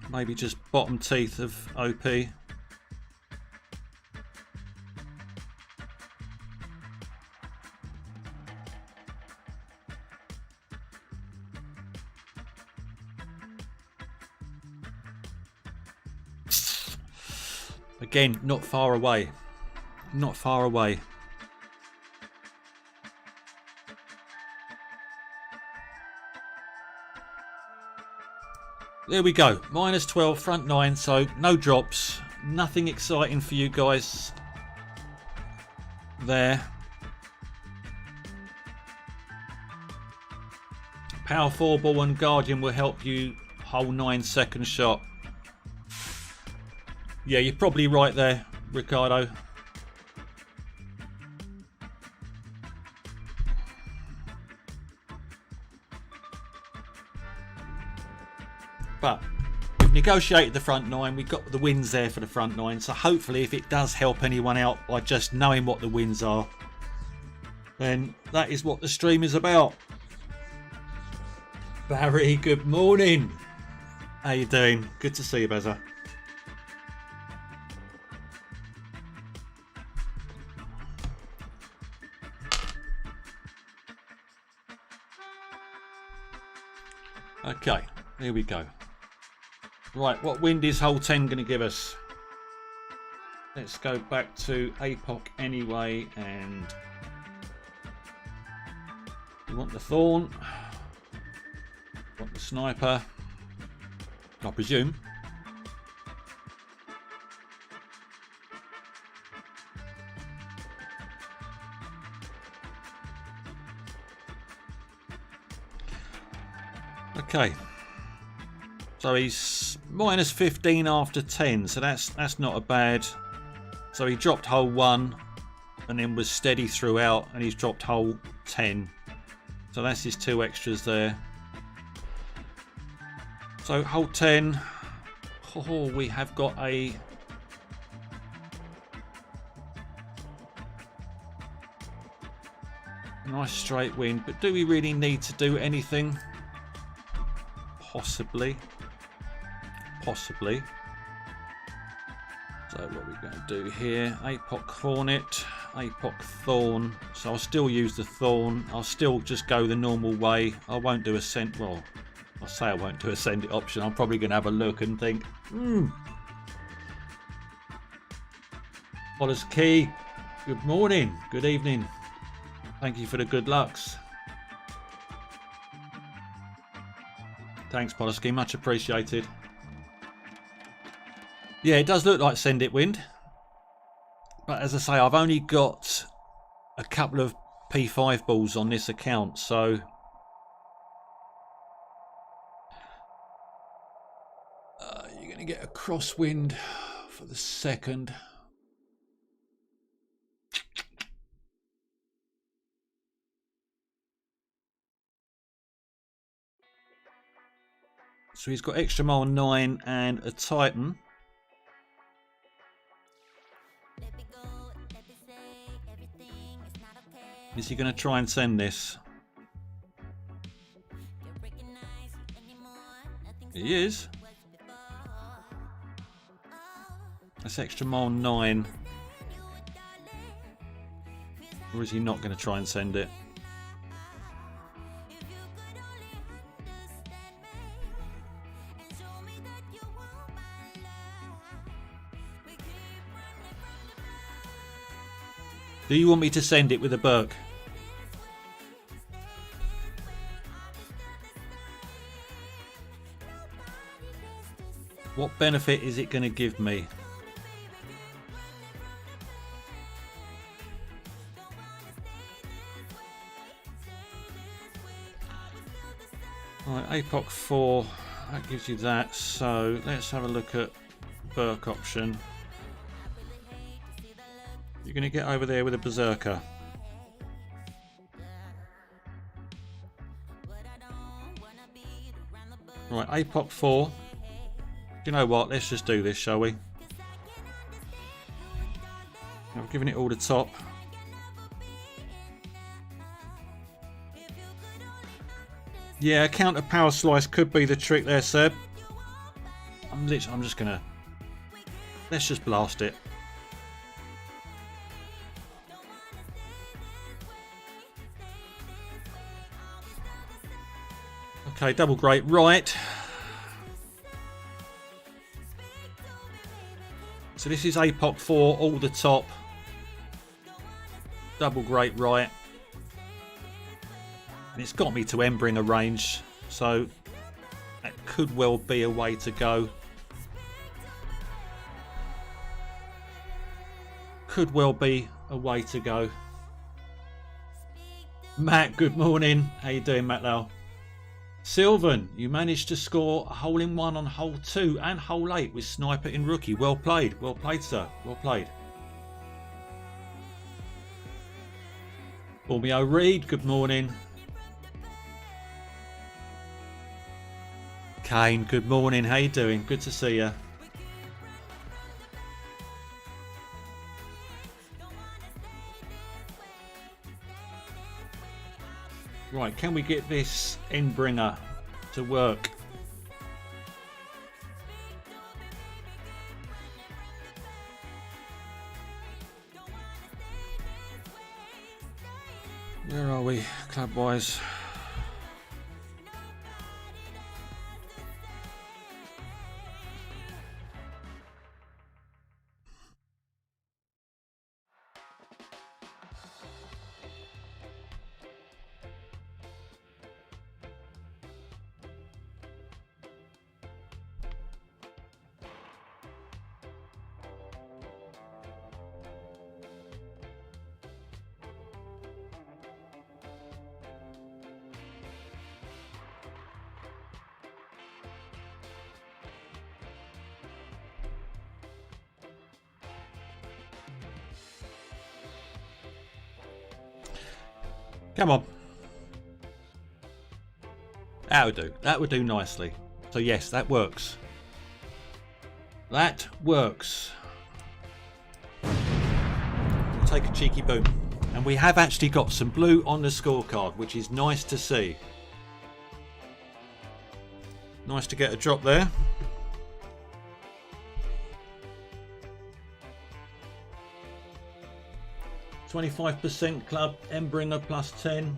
maybe just bottom teeth of OP. Again, not far away. Not far away. There we go, -12, front 9, so no drops, nothing exciting for you guys. there. Power 4 ball and Guardian will help you hole 9 second shot. Yeah, you're probably right there, Ricardo. But we've negotiated the front 9. We've got the wins there for the front 9. So hopefully if it does help anyone out by just knowing what the wins are, then that is what the stream is about. Barry, good morning. How you doing? Good to see you, Beza. Okay, here we go. Right, what wind is hole 10 going to give us? Let's go back to APOC anyway, and you want the thorn, want the sniper, I presume. Okay, so he's minus 15 after 10, so that's not a bad. So he dropped hole 1 and then was steady throughout, and he's dropped hole 10, so that's his 2 extras there. So hole 10, oh, we have got a nice straight wind, but do we really need to do anything? Possibly. So what are we going to do here? APOC Hornet, APOC Thorn. So I'll still use the Thorn. I'll still just go the normal way. I won't do a send. Well, I say I won't do a send it option. I'm probably going to have a look and think, Wallace Key, good morning, good evening. Thank you for the good lucks. Thanks, Polsky, much appreciated. Yeah, it does look like send it wind. But as I say, I've only got a couple of P5 balls on this account, so you're going to get a crosswind for the second. So he's got extra mile 9 and a Titan. Is he going to try and send this? He is. That's extra mile 9. Or is he not going to try and send it? Do you want me to send it with a Burke? What benefit is it going to give me? Right, APOC 4, that gives you that. So let's have a look at Burke option. You're going to get over there with a Berserker. Right, APOC 4. You know what? Let's just do this, shall we? I've given it all the top. Yeah, counter power slice could be the trick there, Seb. I'm just going to... Let's just blast it. Okay, double great right. So this is APOC 4, all the top. Double great right. And it's got me to Embringer range, so that could well be a way to go. Could well be a way to go. Matt, good morning. How you doing, Matt Lau? Sylvan, you managed to score a hole-in-one on hole 2 and hole 8 with sniper in rookie. Well played, sir. Well played. Romeo Reed, good morning. Kane, good morning. How you doing? Good to see you. Right, can we get this Endbringer to work? Where are we, club-wise? Come on. That would do. That would do nicely. So yes, that works. That works. Take a cheeky boom. And we have actually got some blue on the scorecard, which is nice to see. Nice to get a drop there. %, club, Endbringer plus 10.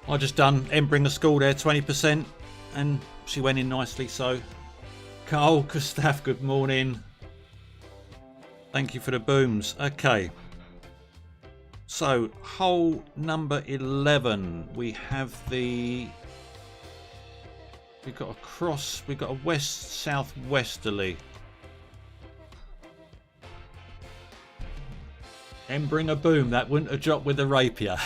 I just done Endbringer school there, 20%, and she went in nicely. So, Carl, Gustav, good morning. Thank you for the booms. Okay. So, hole number 11. We have the. We've got a cross. We've got a west-southwesterly. Endbringer boom, that wouldn't have dropped with the rapier.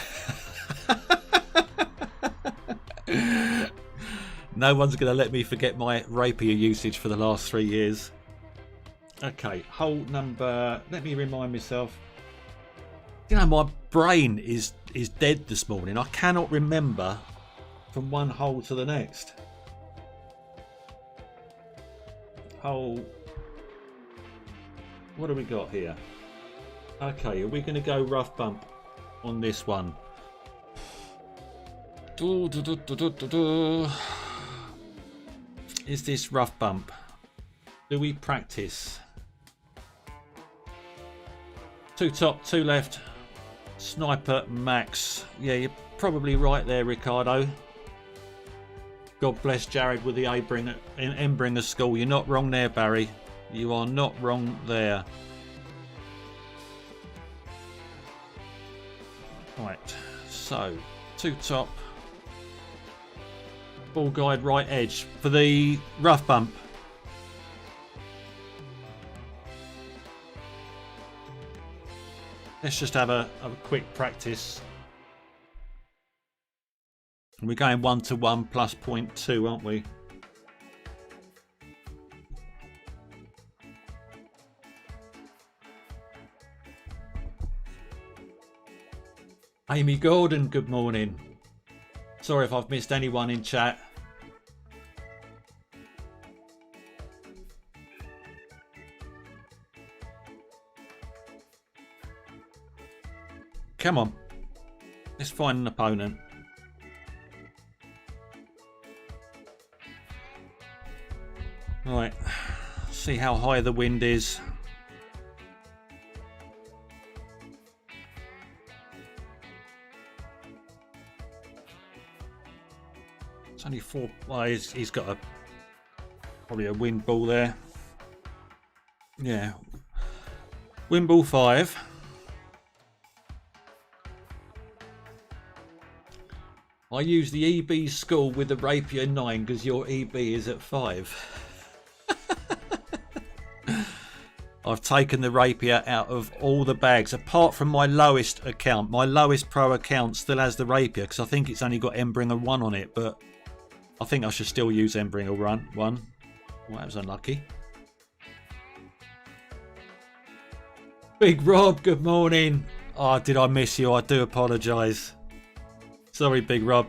No one's going to let me forget my rapier usage for the last 3 years. Okay, hole number... Let me remind myself. You know, my brain is dead this morning. I cannot remember from one hole to the next. Hole... What do we got here? Okay, are we going to go rough bump on this one? Is this rough bump? Do we practice? 2 top, 2 left. Sniper max. Yeah, you're probably right there, Ricardo. God bless Jared with the Endbringer school. You're not wrong there, Barry. You are not wrong there. Right, so 2 top, ball guide right edge for the rough bump. Let's just have a quick practice. We're going 1-1 plus 0.2, aren't we? Amy Gordon, good morning. Sorry if I've missed anyone in chat. Come on. Let's find an opponent. Right. See how high the wind is. It's only 4. Well, he's got probably a wind ball there. Yeah. Wind ball 5. I use the EB school with the rapier 9 because your EB is at 5. I've taken the rapier out of all the bags, apart from my lowest account. My lowest pro account still has the rapier, because I think it's only got Endbringer 1 on it, but I think I should still use Endbringer 1. Well, that was unlucky. Big Rob, good morning. Oh, did I miss you? I do apologise. Sorry, Big Rob.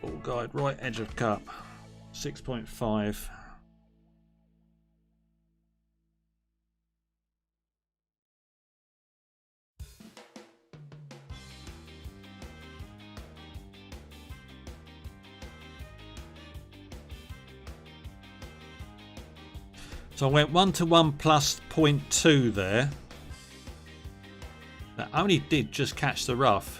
Ball guide, right edge of cup. 6.5. So I went 1-1 plus 0.2 there. That only did just catch the rough.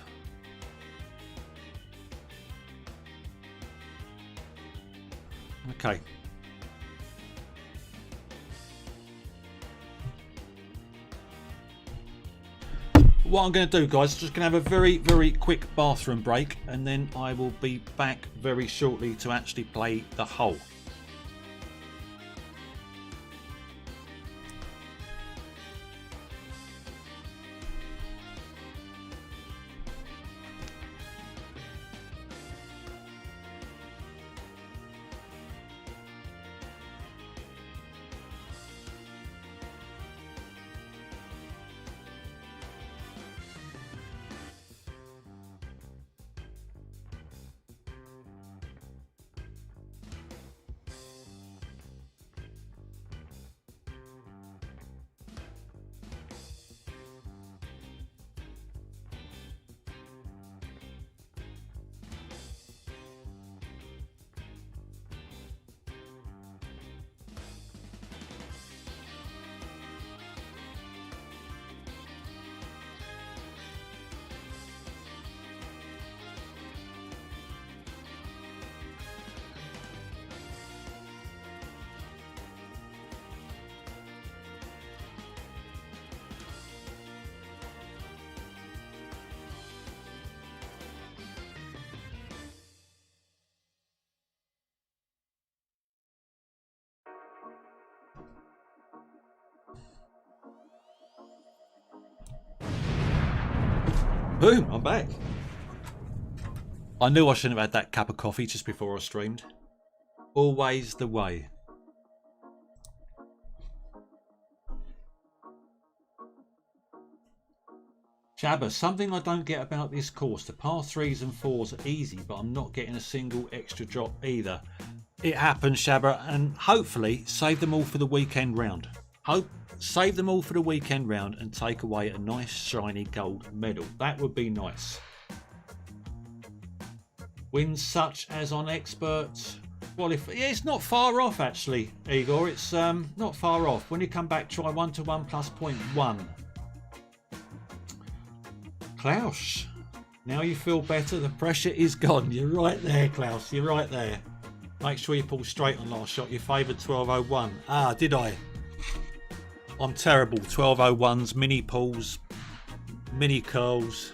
Okay. What I'm going to do, guys, is just going to have a very, very quick bathroom break, and then I will be back very shortly to actually play the hole. Boom, I'm back. I knew I shouldn't have had that cup of coffee just before I streamed. Always the way. Shabba, something I don't get about this course. The par 3s and 4s are easy, but I'm not getting a single extra drop either. It happens, Shabba, and hopefully save them all for the weekend round. Save them all for the weekend round and take away a nice shiny gold medal. That would be nice. Wins such as on experts. Well, yeah, it's not far off actually, Igor. It's not far off. When you come back, try 1-1 plus 0.1. Klaus, now you feel better. The pressure is gone. You're right there, Klaus. You're right there. Make sure you pull straight on last shot. You favoured 12.01. Ah, did I? I'm terrible. 12.01s, mini pulls, mini curls,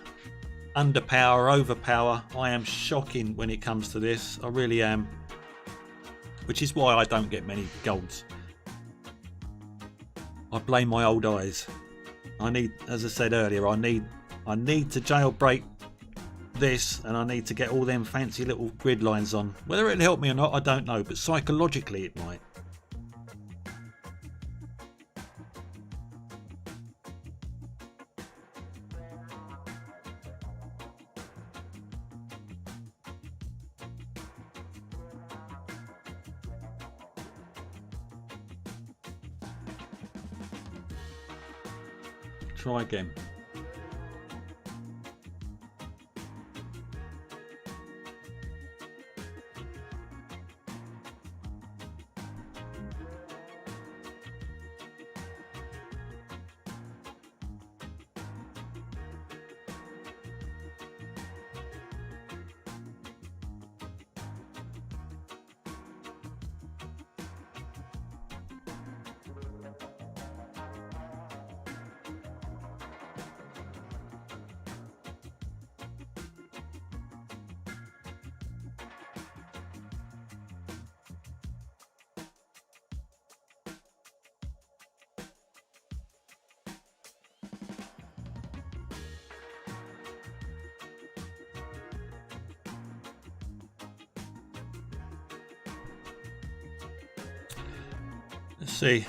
underpower, overpower. I am shocking when it comes to this. I really am. Which is why I don't get many golds. I blame my old eyes. I need, as I said earlier, I need to jailbreak this, and I need to get all them fancy little grid lines on. Whether it'll help me or not, I don't know, but psychologically it might. Try again. Let's see.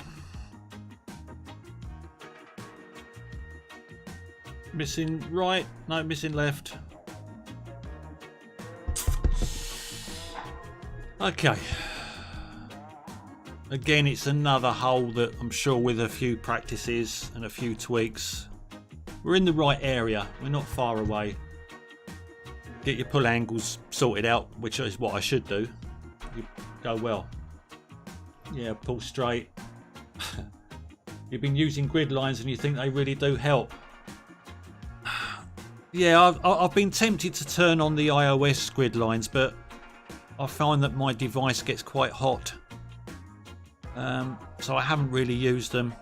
Missing right, no, missing left. Okay. Again, it's another hole that I'm sure with a few practices and a few tweaks, we're in the right area. We're not far away. Get your pull angles sorted out, which is what I should do. You go well. Yeah, pull straight. You've been using grid lines and you think they really do help. Yeah, I've been tempted to turn on the iOS grid lines, but I find that my device gets quite hot. So I haven't really used them.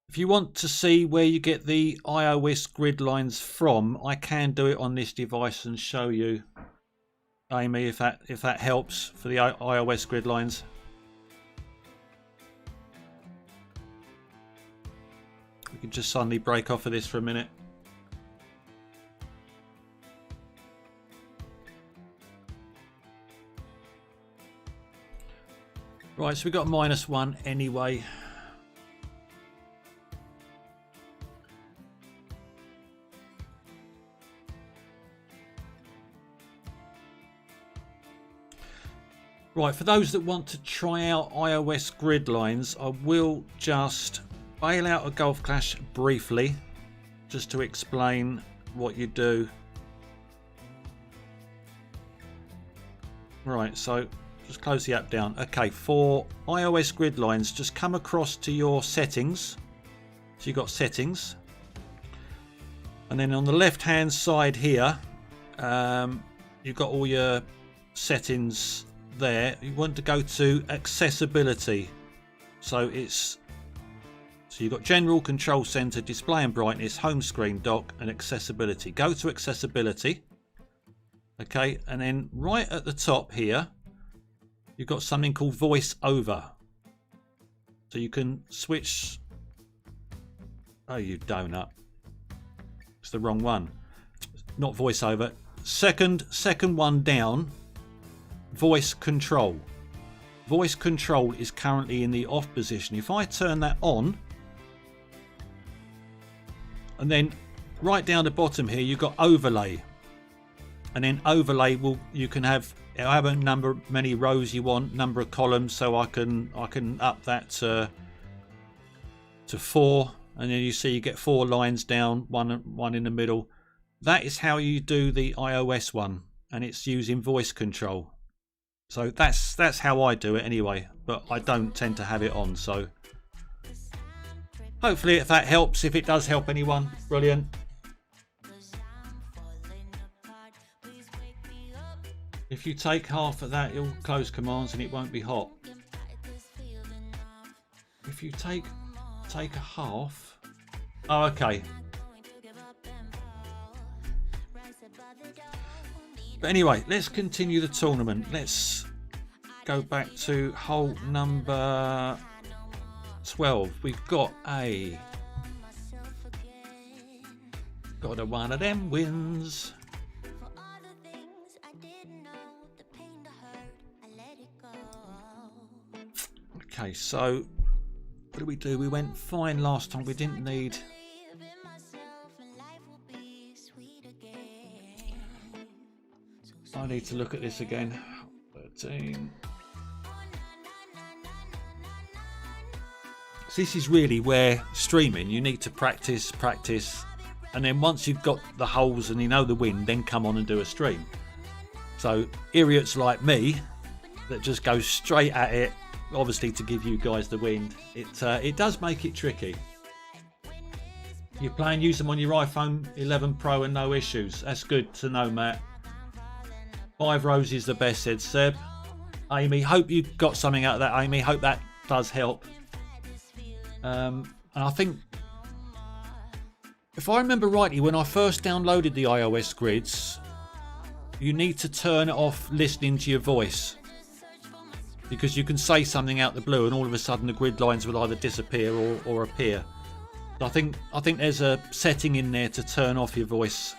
If you want to see where you get the iOS grid lines from, I can do it on this device and show you, Amy, if that helps for the iOS grid lines. We can just suddenly break off of this for a minute. Right, so we got -1 anyway. Right, for those that want to try out iOS grid lines, I will just bail out a Golf Clash briefly, just to explain what you do. Right, so just close the app down. Okay, for iOS grid lines, just come across to your settings. So you've got settings. And then on the left hand side here, you've got all your settings there. You want to go to accessibility. So you've got general, control center, display and brightness, home screen, dock and accessibility. Go to accessibility. Okay, and then right at the top here you've got something called voice over. So you can switch. Oh, you donut. It's the wrong one. Not voice over. Second one down. Voice control. Voice control is currently in the off position. If I turn that on, and then right down the bottom here you've got overlay, and then overlay you can have however many rows you want, number of columns, so I can up that to 4, and then you see you get 4 lines down, one in the middle. That is how you do the iOS one, and it's using voice control. So that's how I do it anyway, but I don't tend to have it on, so hopefully if that helps. If it does help anyone, brilliant. If you take half of that, you'll close commands and it won't be hot. If you take a half, oh okay. But anyway, let's continue the tournament. Let's go back to hole number 12. We've got a one of them wins. Okay, so what did we do? We went fine last time. We didn't need. I need to look at this again. 13. So this is really where streaming, you need to practice, and then once you've got the holes and you know the wind, then come on and do a stream. So idiots like me that just go straight at it, obviously to give you guys the wind, it does make it tricky. You're playing, use them on your iPhone 11 Pro and no issues. That's good to know, Matt. 5 rows is the best, said Seb. Amy, hope you got something out of that, Amy. Hope that does help. And I think, if I remember rightly, when I first downloaded the iOS grids, you need to turn off listening to your voice, because you can say something out the blue and all of a sudden the grid lines will either disappear or appear. I think there's a setting in there to turn off your voice.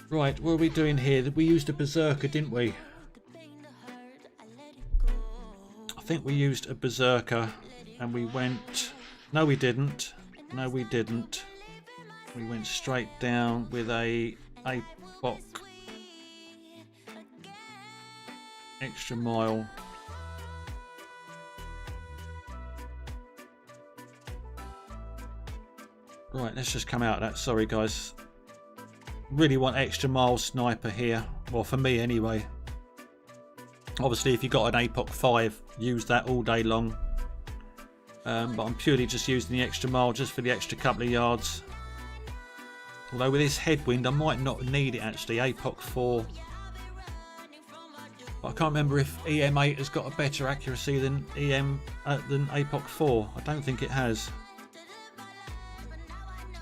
Right, what are we doing here? We used a berserker, didn't we? I think we used a berserker and we went... No, we didn't. No, we didn't. We went straight down with a APOC extra mile. Right, let's just come out of that. Sorry, guys. Really want extra mile sniper here. Well, for me anyway. Obviously, if you've got an APOC 5, use that all day long. But I'm purely just using the extra mile just for the extra couple of yards. Although with this headwind, I might not need it actually. APOC 4. But I can't remember if EM8 has got a better accuracy than than APOC 4. I don't think it has.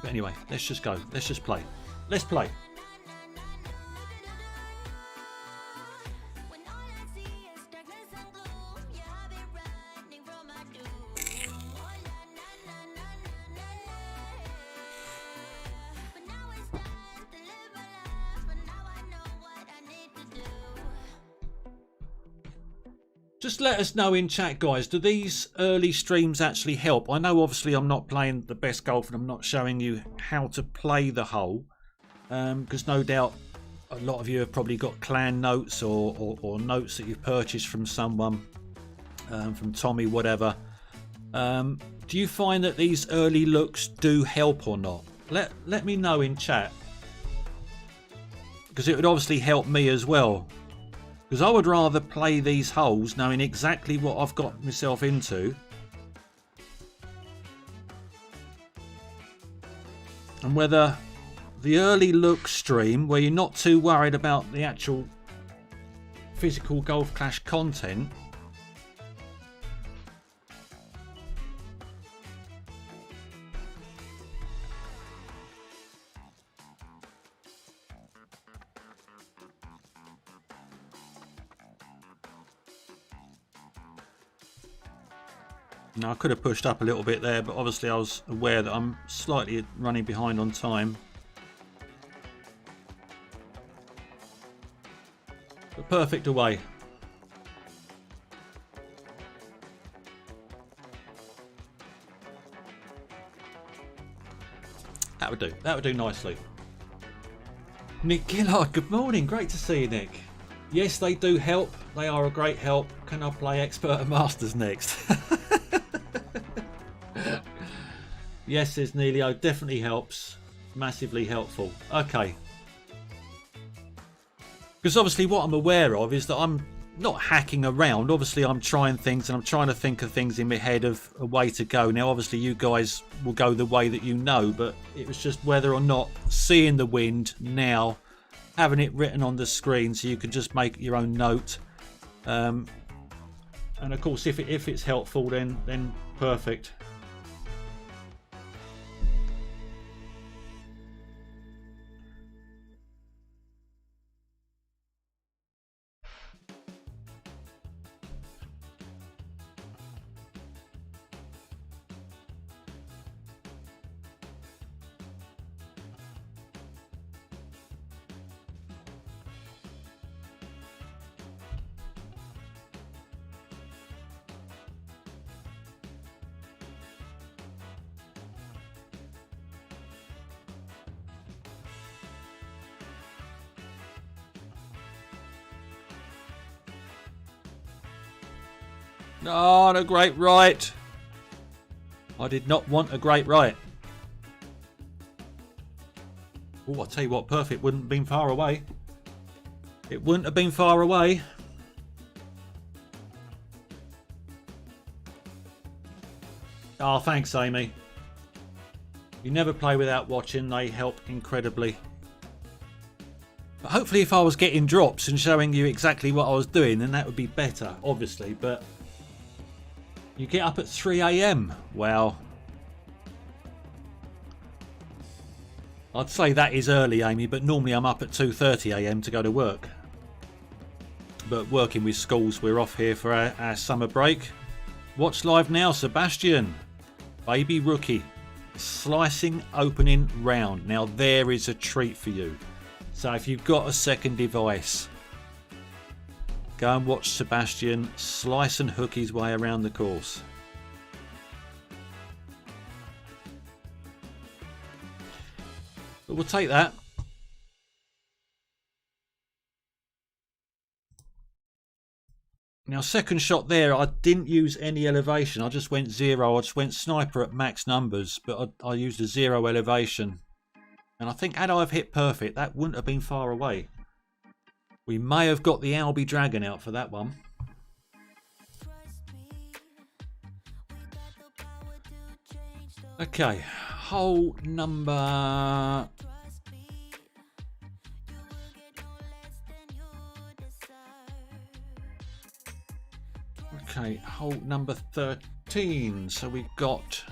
But anyway, let's just go. Let's just play. Let's play. Just let us know in chat, guys. Do these early streams actually help? I know obviously I'm not playing the best golf and I'm not showing you how to play the hole. Because no doubt a lot of you have probably got clan notes or notes that you've purchased from someone, from Tommy, whatever. Do you find that these early looks do help or not? Let me know in chat. Because it would obviously help me as well. Because I would rather play these holes knowing exactly what I've got myself into. And whether the early look stream, where you're not too worried about the actual physical Golf Clash content, now I could have pushed up a little bit there, but obviously I was aware that I'm slightly running behind on time. But perfect away. That would do. That would do nicely. Nick Gillard, good morning. Great to see you, Nick. Yes, they do help. They are a great help. Can I play Expert and Masters next? Yes, says Neilio. Definitely helps. Massively helpful. Okay. Because obviously what I'm aware of is that I'm not hacking around. Obviously I'm trying things and I'm trying to think of things in my head of a way to go. Now obviously you guys will go the way that you know, but it was just whether or not seeing the wind now, having it written on the screen so you can just make your own note. And of course if it's helpful then perfect. Not a great right. I did not want a great right. Oh, I'll tell you what, perfect wouldn't have been far away. It wouldn't have been far away. Oh, thanks, Amy. You never play without watching. They help incredibly. But hopefully if I was getting drops and showing you exactly what I was doing, then that would be better, obviously. But you get up at 3 AM. Wow. I'd say that is early, Amy, but normally I'm up at 2:30 AM to go to work. But working with schools, we're off here for our summer break. Watch live now, Sebastian. Baby rookie. Slicing opening round. Now there is a treat for you. So if you've got a second device, go and watch Sebastian slice and hook his way around the course. But we'll take that. Now, second shot there, I didn't use any elevation. I just went zero. I just went sniper at max numbers, but I used a zero elevation. And I think had I have hit perfect, that wouldn't have been far away. We may have got the Albi Dragon out for that one. Okay, hole number... Okay, hole number 13. So we've got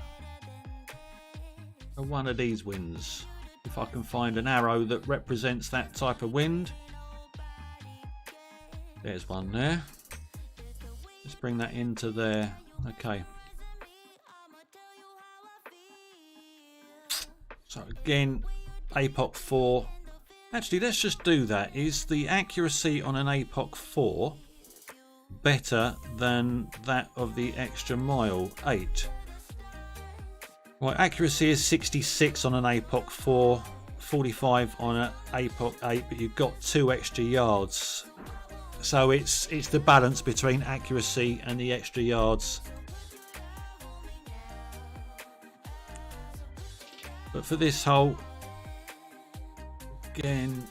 one of these winds. If I can find an arrow that represents that type of wind. There's one there. Let's bring that into there. Okay. So again, APOC 4. Actually, let's just do that. Is the accuracy on an APOC 4 better than that of the extra mile 8? Right, accuracy is 66 on an APOC 4, 45 on an APOC 8, but you've got 2 extra yards. So it's the balance between accuracy and the extra yards. But for this hole, again,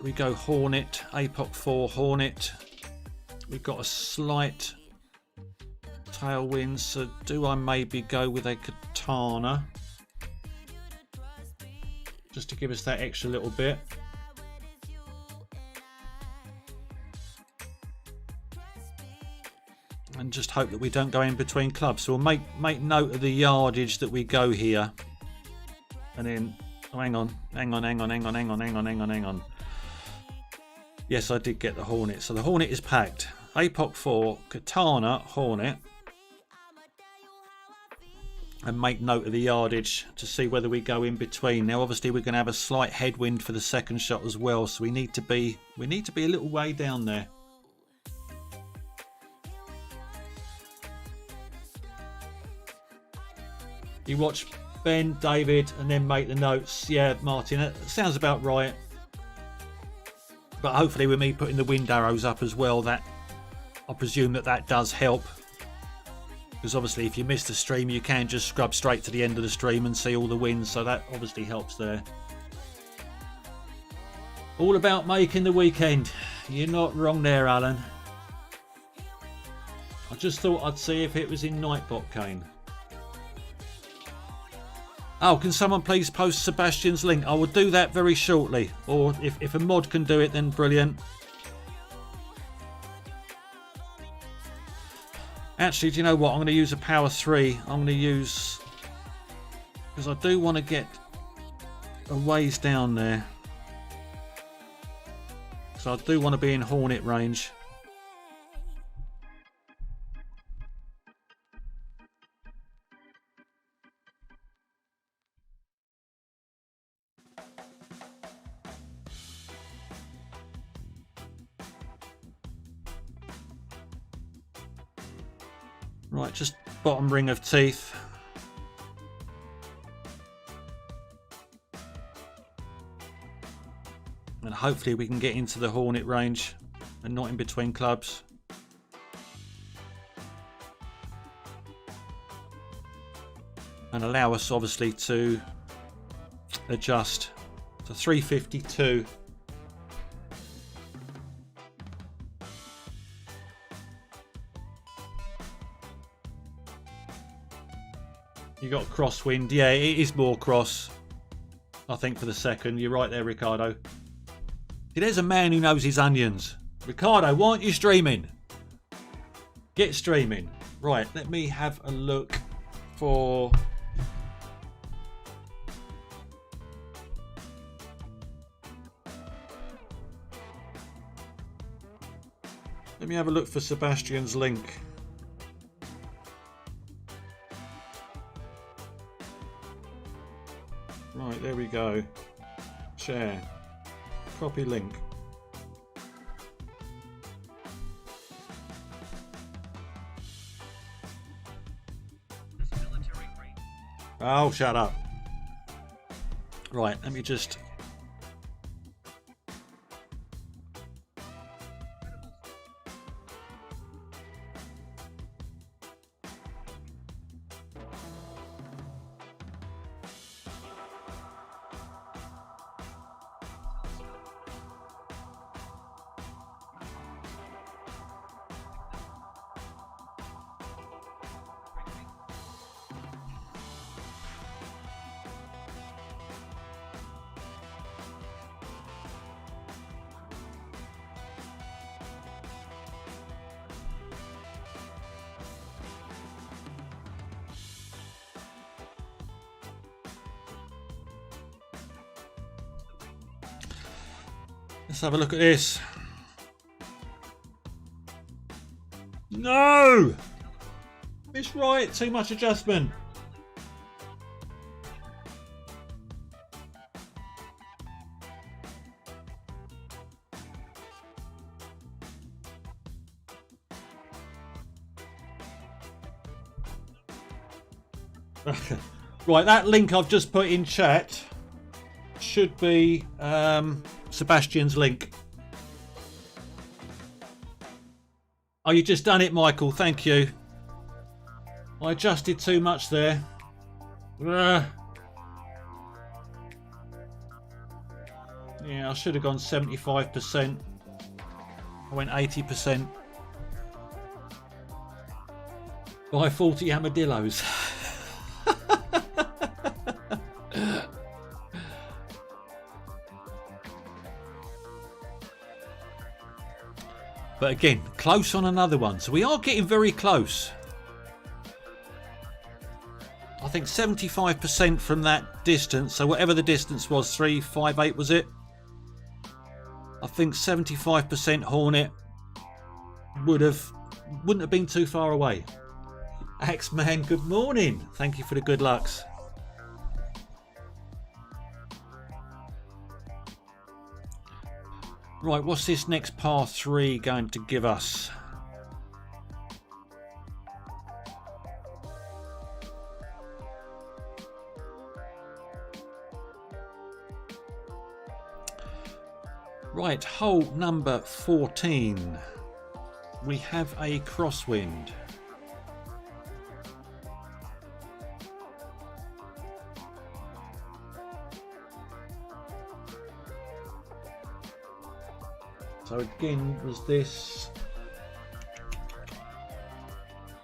we go Hornet, APOC 4 Hornet. We've got a slight tailwind, so do I maybe go with a Katana? Just to give us that extra little bit. And just hope that we don't go in between clubs. So we'll make note of the yardage that we go here. And then, oh, hang on. Yes, I did get the Hornet. So the Hornet is packed. APOC 4, Katana, Hornet. And make note of the yardage to see whether we go in between. Now, obviously, we're going to have a slight headwind for the second shot as well. So we need to be a little way down there. You watch Ben, David, and then make the notes. Yeah, Martin, that sounds about right. But hopefully with me putting the wind arrows up as well, that I presume that does help. Because obviously if you miss the stream, you can just scrub straight to the end of the stream and see all the winds. So that obviously helps there. All about making the weekend. You're not wrong there, Alan. I just thought I'd see if it was in Nightbot, Kane. Oh, can someone please post Sebastian's link? I will do that very shortly. Or if a mod can do it, then brilliant. Actually, do you know what? I'm going to use a power 3. I'm going to use... because I do want to get a ways down there. So I do want to be in Hornet range. Right, just bottom ring of teeth. And hopefully we can get into the Hornet range and not in between clubs. And allow us obviously to adjust to 352. You got crosswind. Yeah, it is more cross, I think, for the second. You're right there, Ricardo. See, there's a man who knows his onions. Ricardo, why aren't you streaming? Get streaming. Right, let me have a look for... let me have a look for Sebastian's link. There we go. Share. Copy link. Oh, shut up. Right, let me just... Let's have a look at this. No! It's right, too much adjustment. Right, that link I've just put in chat should be Sebastian's link. Oh, you just done it, Michael. Thank you. I adjusted too much there. Yeah, I should have gone 75%. I went 80%. Buy 40 armadillos. But again, close on another one. So we are getting very close. I think 75% from that distance. So whatever the distance was, 358 was it? I think 75% Hornet wouldn't have been too far away. Axeman, good morning. Thank you for the good lucks. Right, what's this next par 3 going to give us? Right, hole number 14. We have a crosswind. So again, was this...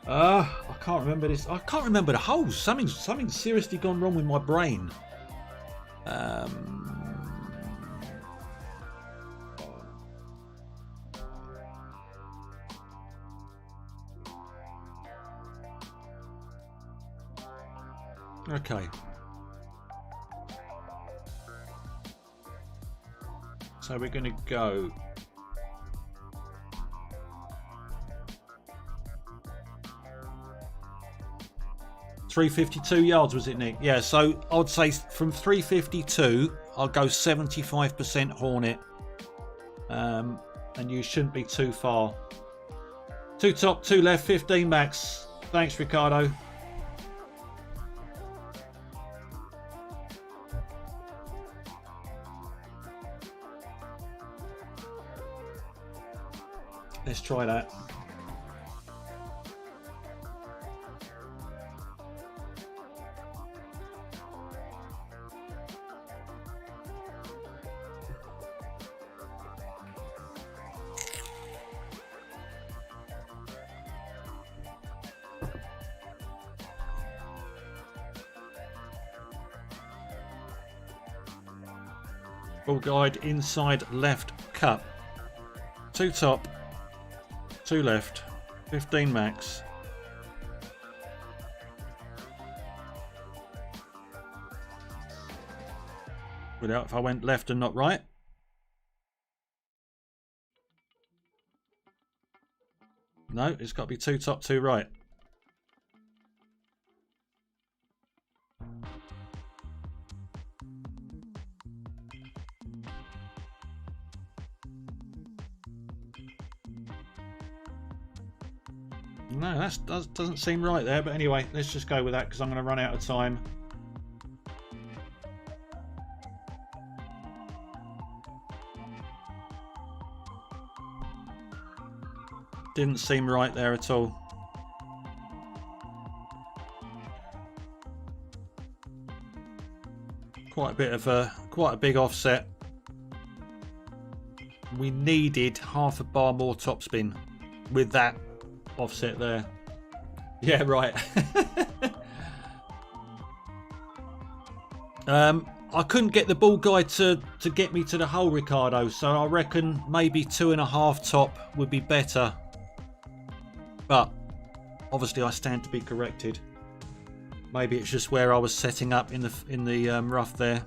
I can't remember this. I can't remember the holes. Something's seriously gone wrong with my brain. Okay. So we're going to go... 352 yards, was it, Nick? Yeah, so I'd say from 352, I'll go 75% Hornet. And you shouldn't be too far. 2 top, 2 left, 15 max. Thanks, Ricardo. Let's try that. Full guide inside left cup. 2 top, 2 left, 15 max. Without if I went left and not right. No, it's got to be 2 top, 2 right. No, that doesn't seem right there. But anyway, let's just go with that because I'm going to run out of time. Didn't seem right there at all. Quite a big offset. We needed half a bar more topspin with that offset there. Yeah, right. I couldn't get the ball guide to get me to the hole, Ricardo, so I reckon maybe 2.5 top would be better. But obviously I stand to be corrected. Maybe it's just where I was setting up in the rough there.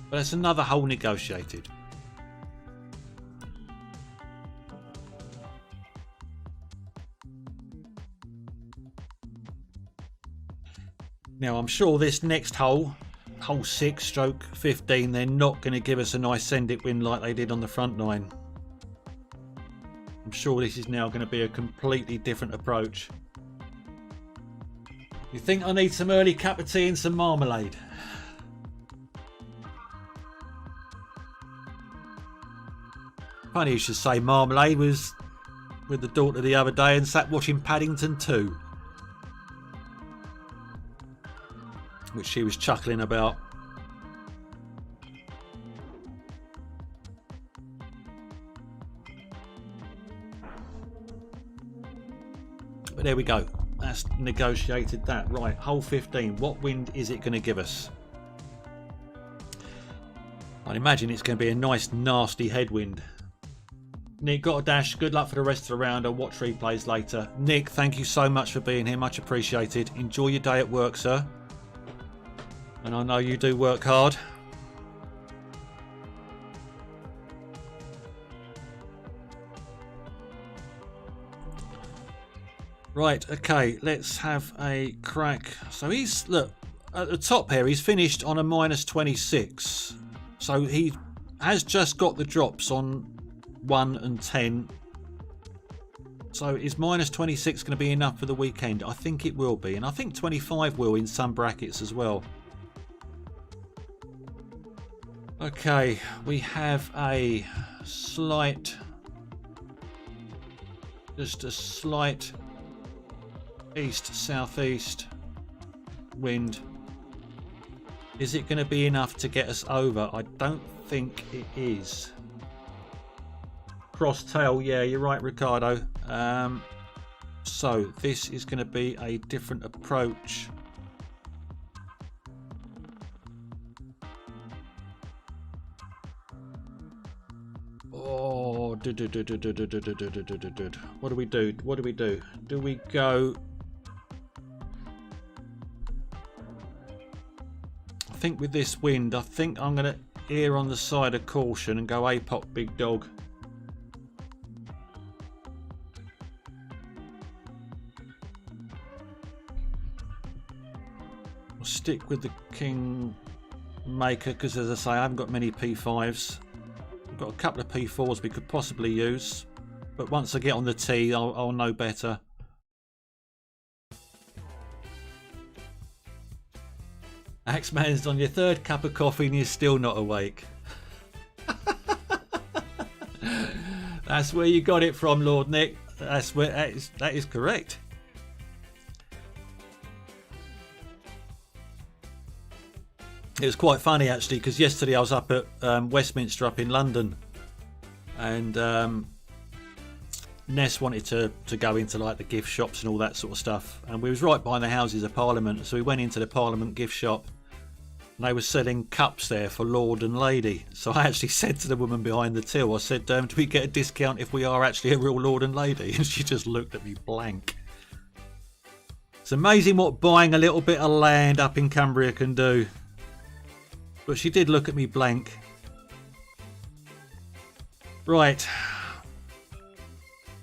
But it's another hole negotiated. Now I'm sure this next hole, hole 6 stroke 15, they're not going to give us a nice send it wind like they did on the front 9. I'm sure this is now going to be a completely different approach. You think I need some early cup of tea and some marmalade? Funny you should say marmalade. Was with the daughter the other day and sat watching Paddington 2, which she was chuckling about. But there we go. That's negotiated that. Right, hole 15. What wind is it going to give us? I'd imagine it's going to be a nice nasty headwind. Nick, got a dash. Good luck for the rest of the round. I'll watch replays later. Nick, thank you so much for being here. Much appreciated. Enjoy your day at work, sir. And I know you do work hard. Right, okay, let's have a crack. So he's, look, at the top here, he's finished on a -26. So he has just got the drops on 1 and 10. So is -26 going to be enough for the weekend? I think it will be. And I think 25 will in some brackets as well. Okay, we have a slight, just a slight east-southeast wind. Is it going to be enough to get us over? I don't think it is. Cross tail, yeah, you're right, Ricardo. So this is going to be a different approach. Oh, what do we do? What do we do? Do we go? I think with this wind, I think I'm going to err on the side of caution and go APOC big dog. I'll stick with the King Maker because, as I say, I haven't got many P5s. I've got a couple of P4s we could possibly use, but once I get on the tee, I'll know better. Axeman's on your 3rd cup of coffee and you're still not awake. That's where you got it from, Lord Nick. That's where that is correct. It was quite funny actually, because yesterday I was up at Westminster up in London, and Ness wanted to go into like the gift shops and all that sort of stuff, and we was right by the Houses of Parliament, so we went into the Parliament gift shop and they were selling cups there for Lord and Lady. So I actually said to the woman behind the till, I said, do we get a discount if we are actually a real Lord and Lady? And she just looked at me blank. It's amazing what buying a little bit of land up in Cumbria can do. But she did look at me blank. Right.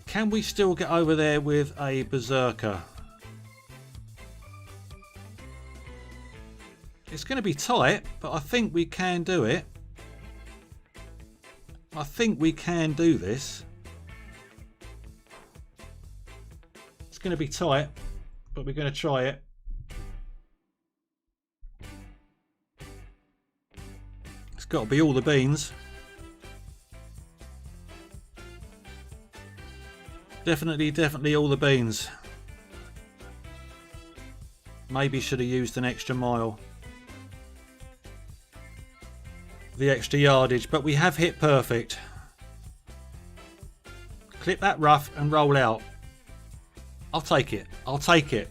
Can we still get over there with a Berserker? It's going to be tight, but I think we can do it. I think we can do this. It's going to be tight, but we're going to try it. It's got to be all the beans. Definitely all the beans. Maybe should have used an extra mile. The extra yardage, but we have hit perfect. Clip that rough and roll out. I'll take it. I'll take it.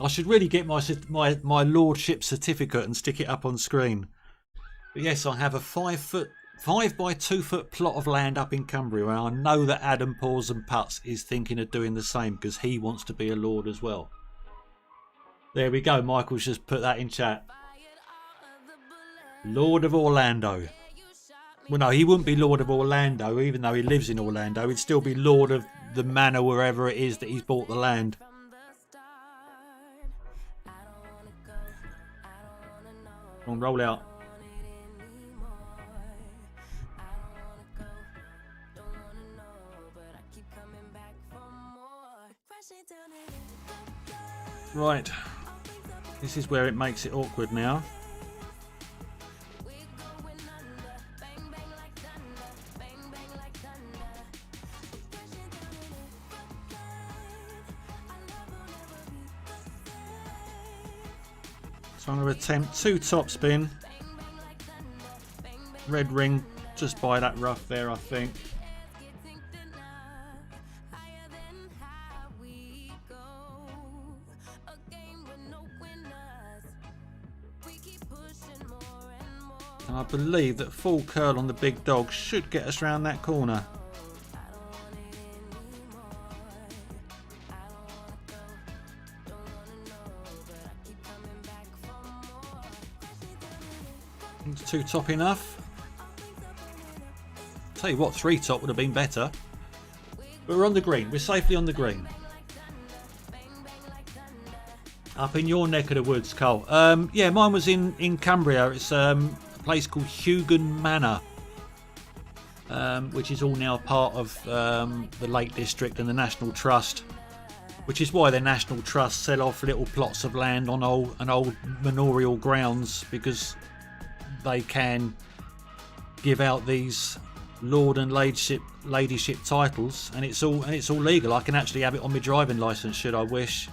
I should really get my lordship certificate and stick it up on screen. But yes, I have a 5 by 2 foot plot of land up in Cumbria, and I know that Adam Paws and Putts is thinking of doing the same because he wants to be a lord as well. There we go. Michael's just put that in chat. Lord of Orlando. Well, no, he wouldn't be Lord of Orlando, even though he lives in Orlando. He'd still be Lord of the manor wherever it is that he's bought the land. Come on, roll out. Right. This is where it makes it awkward now. So I'm going to attempt 2 top spin. Red ring just by that rough there, I think. And I believe that full curl on the big dog should get us round that corner. Is 2 top enough? Tell you what, 3 top would have been better. But we're on the green. We're safely on the green. Up in your neck of the woods, Cole. Yeah, mine was in Cumbria. It's a place called Hugon Manor, which is all now part of the Lake District and the National Trust, which is why the National Trust sell off little plots of land on old manorial grounds, because they can give out these lord and ladyship titles, and it's all legal. I can actually have it on my driving licence should I wish.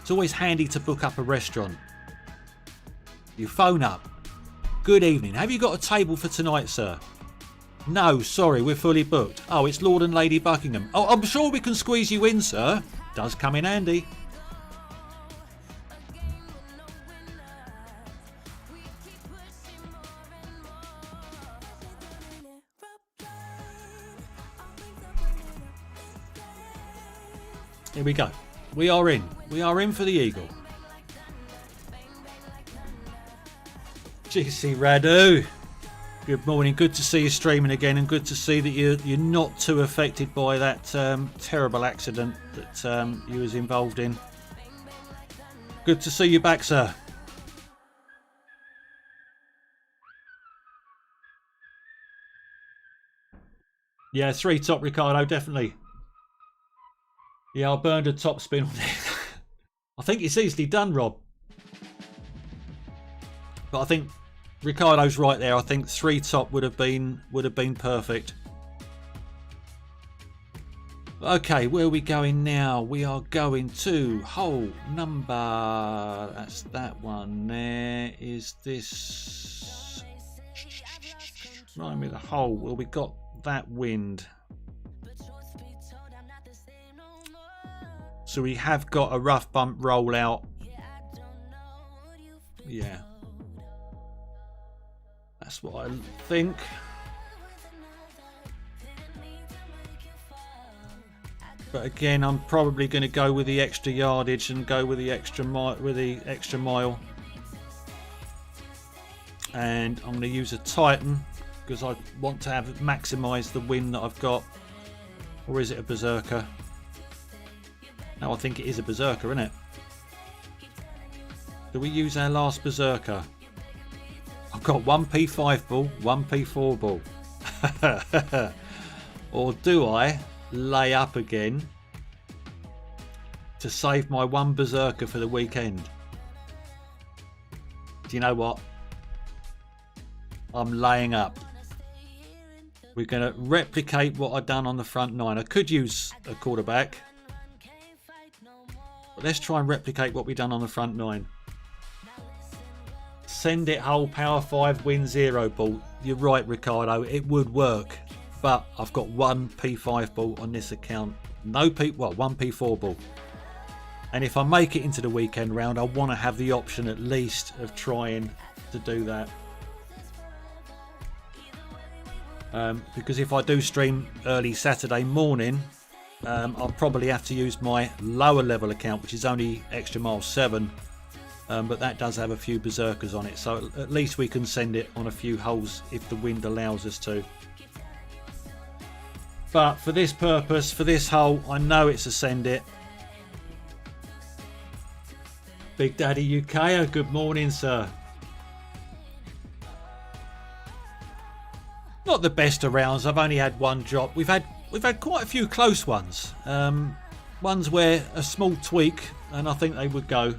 It's always handy to book up a restaurant. You phone up. Good evening. Have you got a table for tonight, sir? No, sorry, we're fully booked. Oh, it's Lord and Lady Buckingham. Oh, I'm sure we can squeeze you in, sir. Does come in handy. Here we go. We are in. We are in for the eagle. GC Radu. Good morning. Good to see you streaming again, and good to see that you're not too affected by that terrible accident that you was involved in. Good to see you back, sir. Yeah, 3 top, Ricardo, definitely. Yeah, I burned a top spin on it. I think it's easily done, Rob. But I think Ricardo's right there. I think 3 top would have been perfect. Okay, where are we going now? We are going to hole number. That's that one. There is this. Remind me of the hole. Well, we got that wind. So we have got a rough bump roll out. Yeah. That's what I think. But again, I'm probably going to go with the extra yardage and go with the extra mile. And I'm going to use a Titan because I want to have maximise the win that I've got. Or is it a berserker? No, I think it is a berserker, isn't it? Do we use our last berserker? I've got 1p5 ball, 1p4 ball. Or do I lay up again to save my one berserker for the weekend? Do you know what? I'm laying up. We're going to replicate what I've done on the front nine. I could use a quarterback, but let's try and replicate what we've done on the front nine. Send it whole, power 5, win 0 ball. You're right, Ricardo, it would work, but I've got one P5 ball on this account. No one P4 ball. And if I make it into the weekend round, I want to have the option at least of trying to do that. Because if I do stream early Saturday morning, I'll probably have to use my lower level account, which is only Extra Mile 7. But that does have a few berserkers on it, so at least we can send it on a few holes if the wind allows us to. But for this purpose, for this hole, I know it's a send it. Big Daddy UK, good morning, sir. Not the best of rounds. I've only had one drop. We've had quite a few close ones. Ones where a small tweak and I think they would go.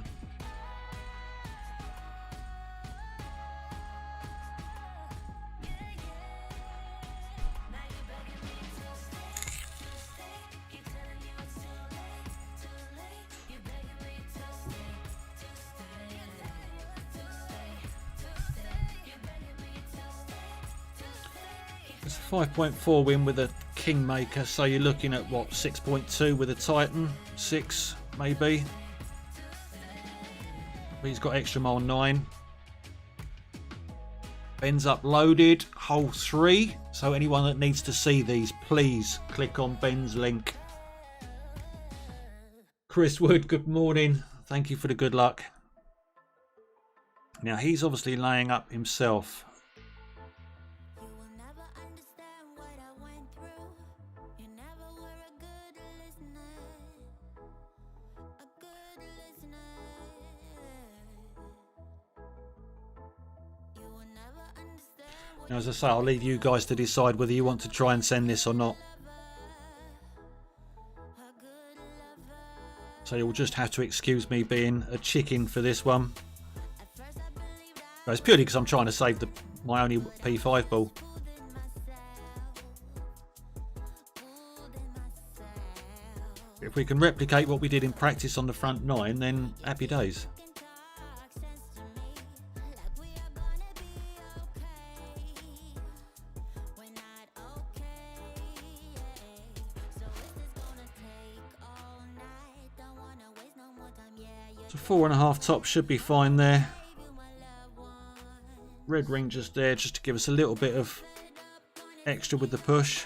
It's a 5.4 win with a Kingmaker, so you're looking at what, 6.2 with a Titan, 6 maybe. But he's got Extra Mile 9. Ben's uploaded, hole 3. So anyone that needs to see these, please click on Ben's link. Chris Wood, good morning. Thank you for the good luck. Now he's obviously laying up himself. Now, as I say, I'll leave you guys to decide whether you want to try and send this or not. So you'll just have to excuse me being a chicken for this one. But it's purely because I'm trying to save my only P5 ball. If we can replicate what we did in practice on the front nine, then happy days. So 4.5 top should be fine there. Red ring just there, just to give us a little bit of extra with the push.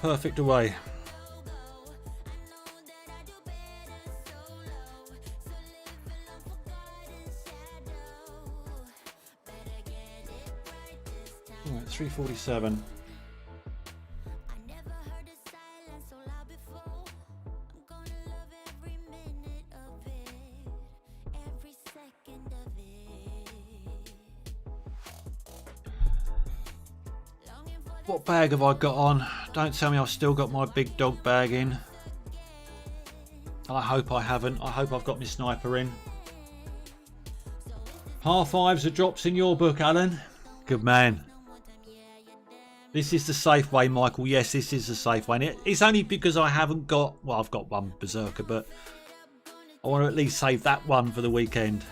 Perfect away. All right, 347. What bag have I got on? Don't tell me I've still got my big dog bag in. I hope I haven't. I hope I've got my sniper in. Par fives are drops in your book, Alan. Good man. This is the safe way, Michael. Yes, this is the safe way. It's only because I haven't got... Well, I've got one berserker, but I want to at least save that one for the weekend.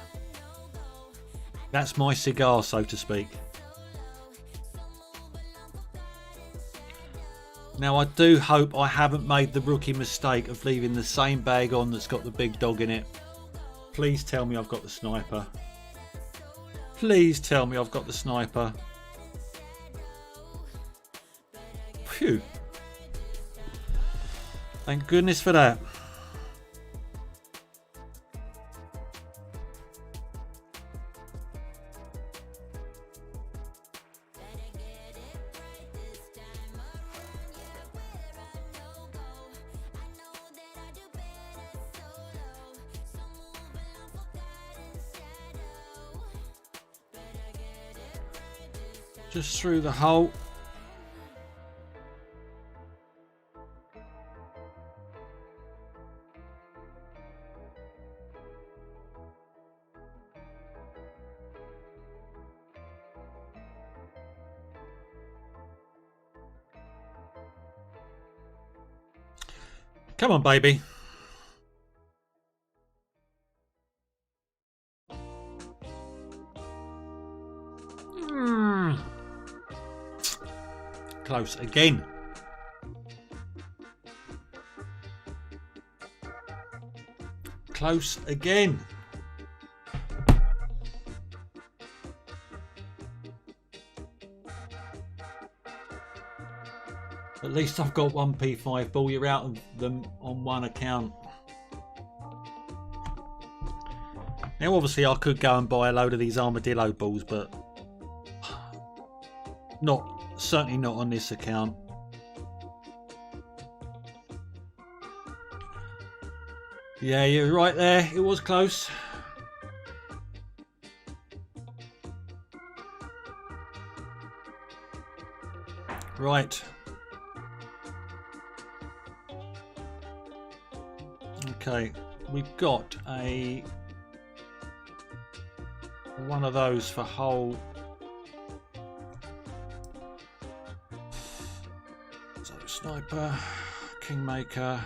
That's my cigar, so to speak. Now, I do hope I haven't made the rookie mistake of leaving the same bag on that's got the big dog in it. Please tell me I've got the sniper. Please tell me I've got the sniper. Phew. Thank goodness for that. Just through the hole. Come on, baby. Close again. Close again. At least I've got one P5 ball. You're out of them on one account. Now obviously I could go and buy a load of these armadillo balls, but certainly not on this account. Yeah, you're right there. It was close. Right. Okay, we've got one of those for hole. So sniper, kingmaker,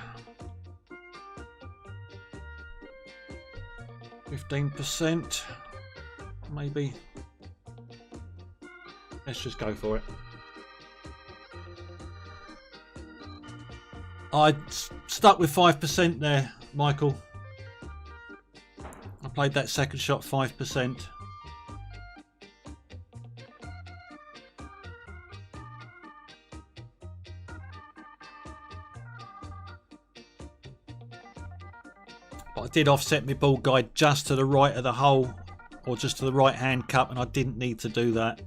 15%, maybe. Let's just go for it. I stuck with 5% there, Michael. I played that second shot 5%. But I did offset my ball guide just to the right of the hole, or just to the right hand cup, and I didn't need to do that.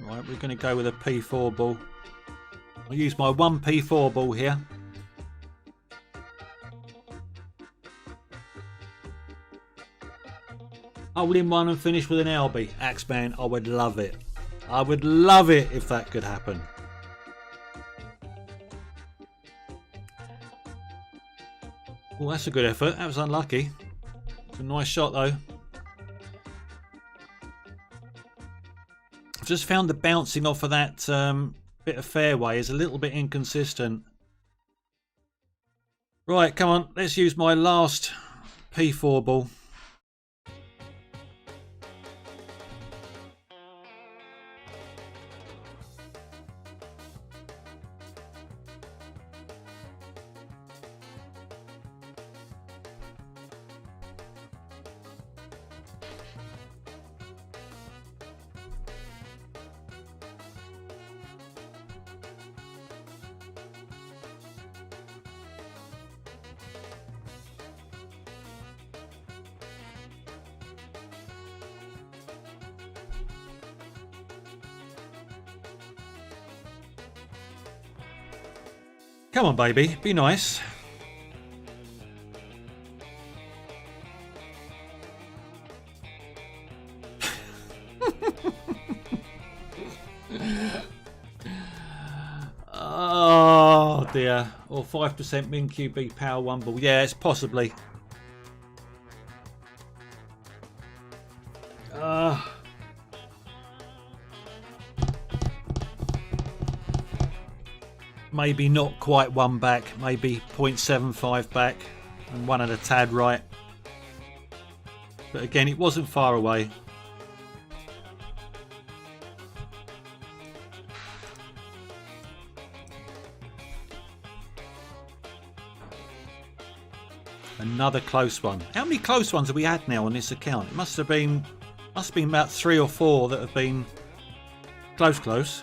Right, we're going to go with a P4 ball. I'll use my one P4 ball here. Hold in one and finish with an LB. Axeman, I would love it. I would love it if that could happen. Well, that's a good effort. That was unlucky. It's a nice shot though. I've just found the bouncing off of that bit of fairway is a little bit inconsistent. Right, come on. Let's use my last P4 ball. Come on, baby. Be nice. Oh, dear. Or 5% min QB power one ball. Yeah, it's possibly. maybe not quite one back, maybe 0.75 back, and one at a tad right. But again, it wasn't far away. Another close one. How many close ones have we had now on this account? It must have been about 3 or 4 that have been close.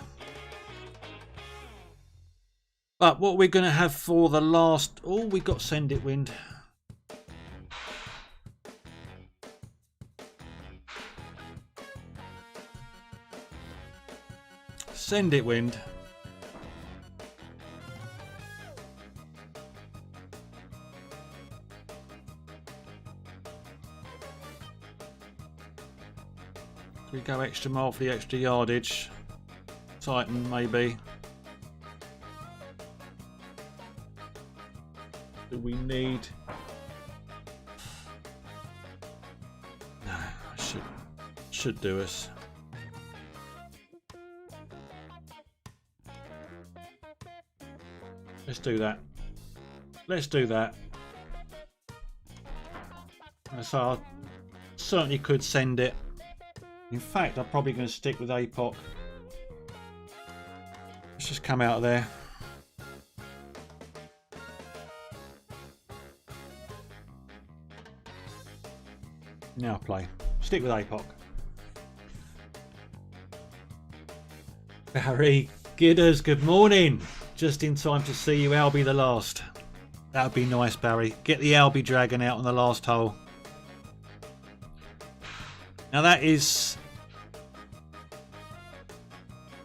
But what we're going to have for the last... Oh, we got Send It Wind. Send It Wind. We go extra mile for the extra yardage. Tighten maybe. Do we need? No, should do us. Let's do that. Let's do that. So I certainly could send it. In fact, I'm probably going to stick with APOC. Let's just come out of there. Now play. Stick with APOC. Barry Gidders, good morning. Just in time to see you Albie the last. That would be nice, Barry. Get the Albie Dragon out on the last hole. Now that is...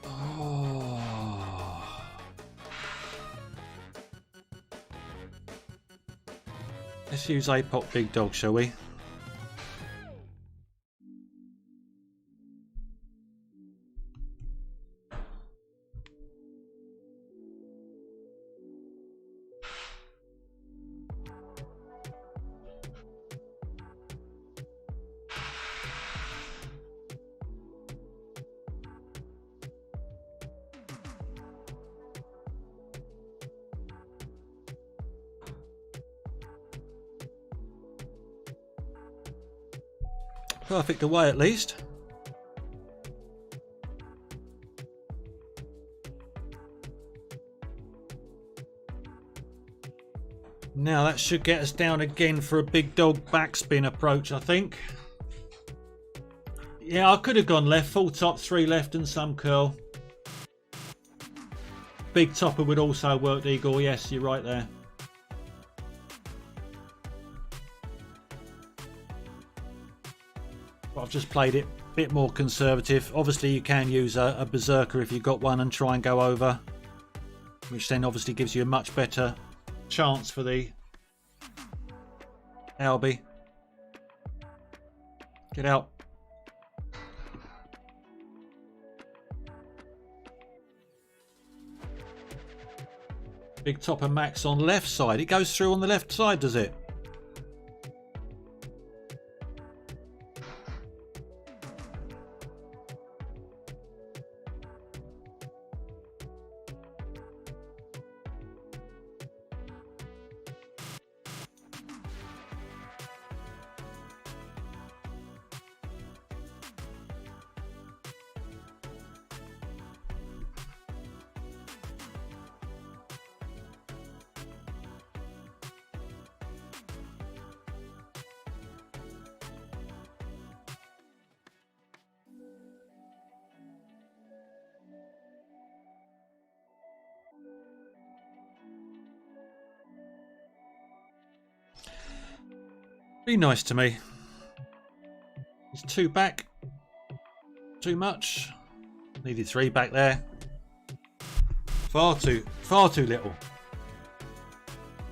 Oh. Let's use APOC Big Dog, shall we? Perfect away at least. Now that should get us down again for a big dog backspin approach, I think. Yeah, I could have gone left, full top, 3 left and some curl. Big topper would also work, Igor. Yes, you're right there. I've just played it a bit more conservative. Obviously you can use a berserker if you've got one and try and go over, which then obviously gives you a much better chance for the Albie. Get out. Big topper max on left side. It goes through on the left side, does it? Be nice to me. It's 2 back. Too much. Needed 3 back there. Far too little.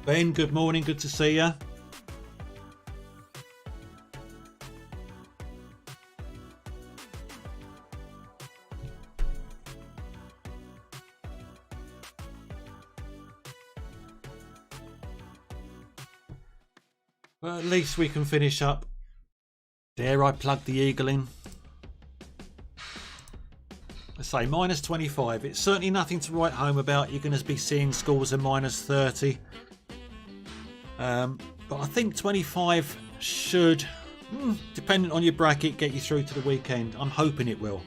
Ben, good morning. Good to see you. Well, at least we can finish up. Dare I plug the eagle in? I say minus 25. It's certainly nothing to write home about. You're going to be seeing scores of minus 30. But I think 25 should, depending on your bracket, get you through to the weekend. I'm hoping it will.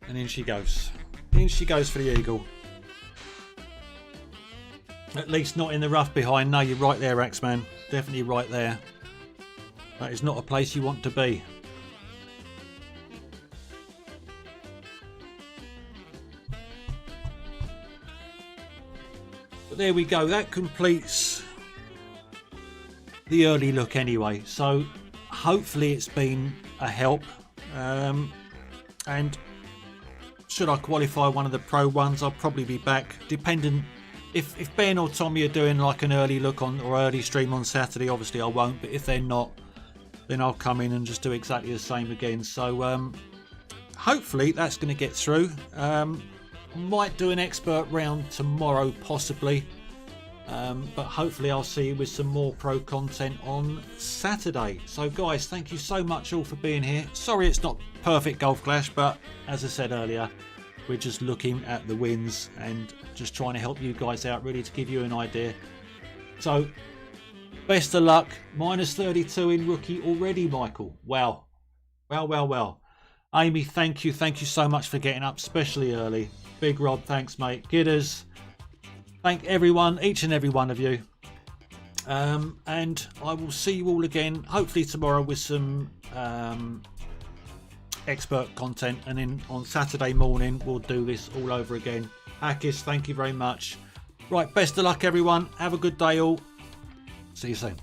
And in she goes. In she goes for the eagle. At least not in the rough behind. No, you're right there, Axeman. Definitely right there. That is not a place you want to be. But there we go. That completes the early look anyway. So hopefully it's been a help. And should I qualify one of the pro ones, I'll probably be back. Depending if Ben or Tommy are doing like an early look on or early stream on Saturday, obviously I won't. But if they're not, then I'll come in and just do exactly the same again. So hopefully that's going to get through. Might do an expert round tomorrow, possibly. But hopefully I'll see you with some more pro content on Saturday. So guys, thank you so much all for being here. Sorry it's not perfect Golf Clash, but as I said earlier, we're just looking at the wins and just trying to help you guys out, really, to give you an idea. So best of luck. Minus 32 in rookie already, Michael. Wow. Well. Amy, thank you so much for getting up, especially early. Big Rob, thanks mate. Gidders, thank everyone, each and every one of you. And I will see you all again, hopefully tomorrow, with some expert content. And then on Saturday morning, we'll do this all over again. Akis, thank you very much. Right, best of luck, everyone. Have a good day all. See you soon.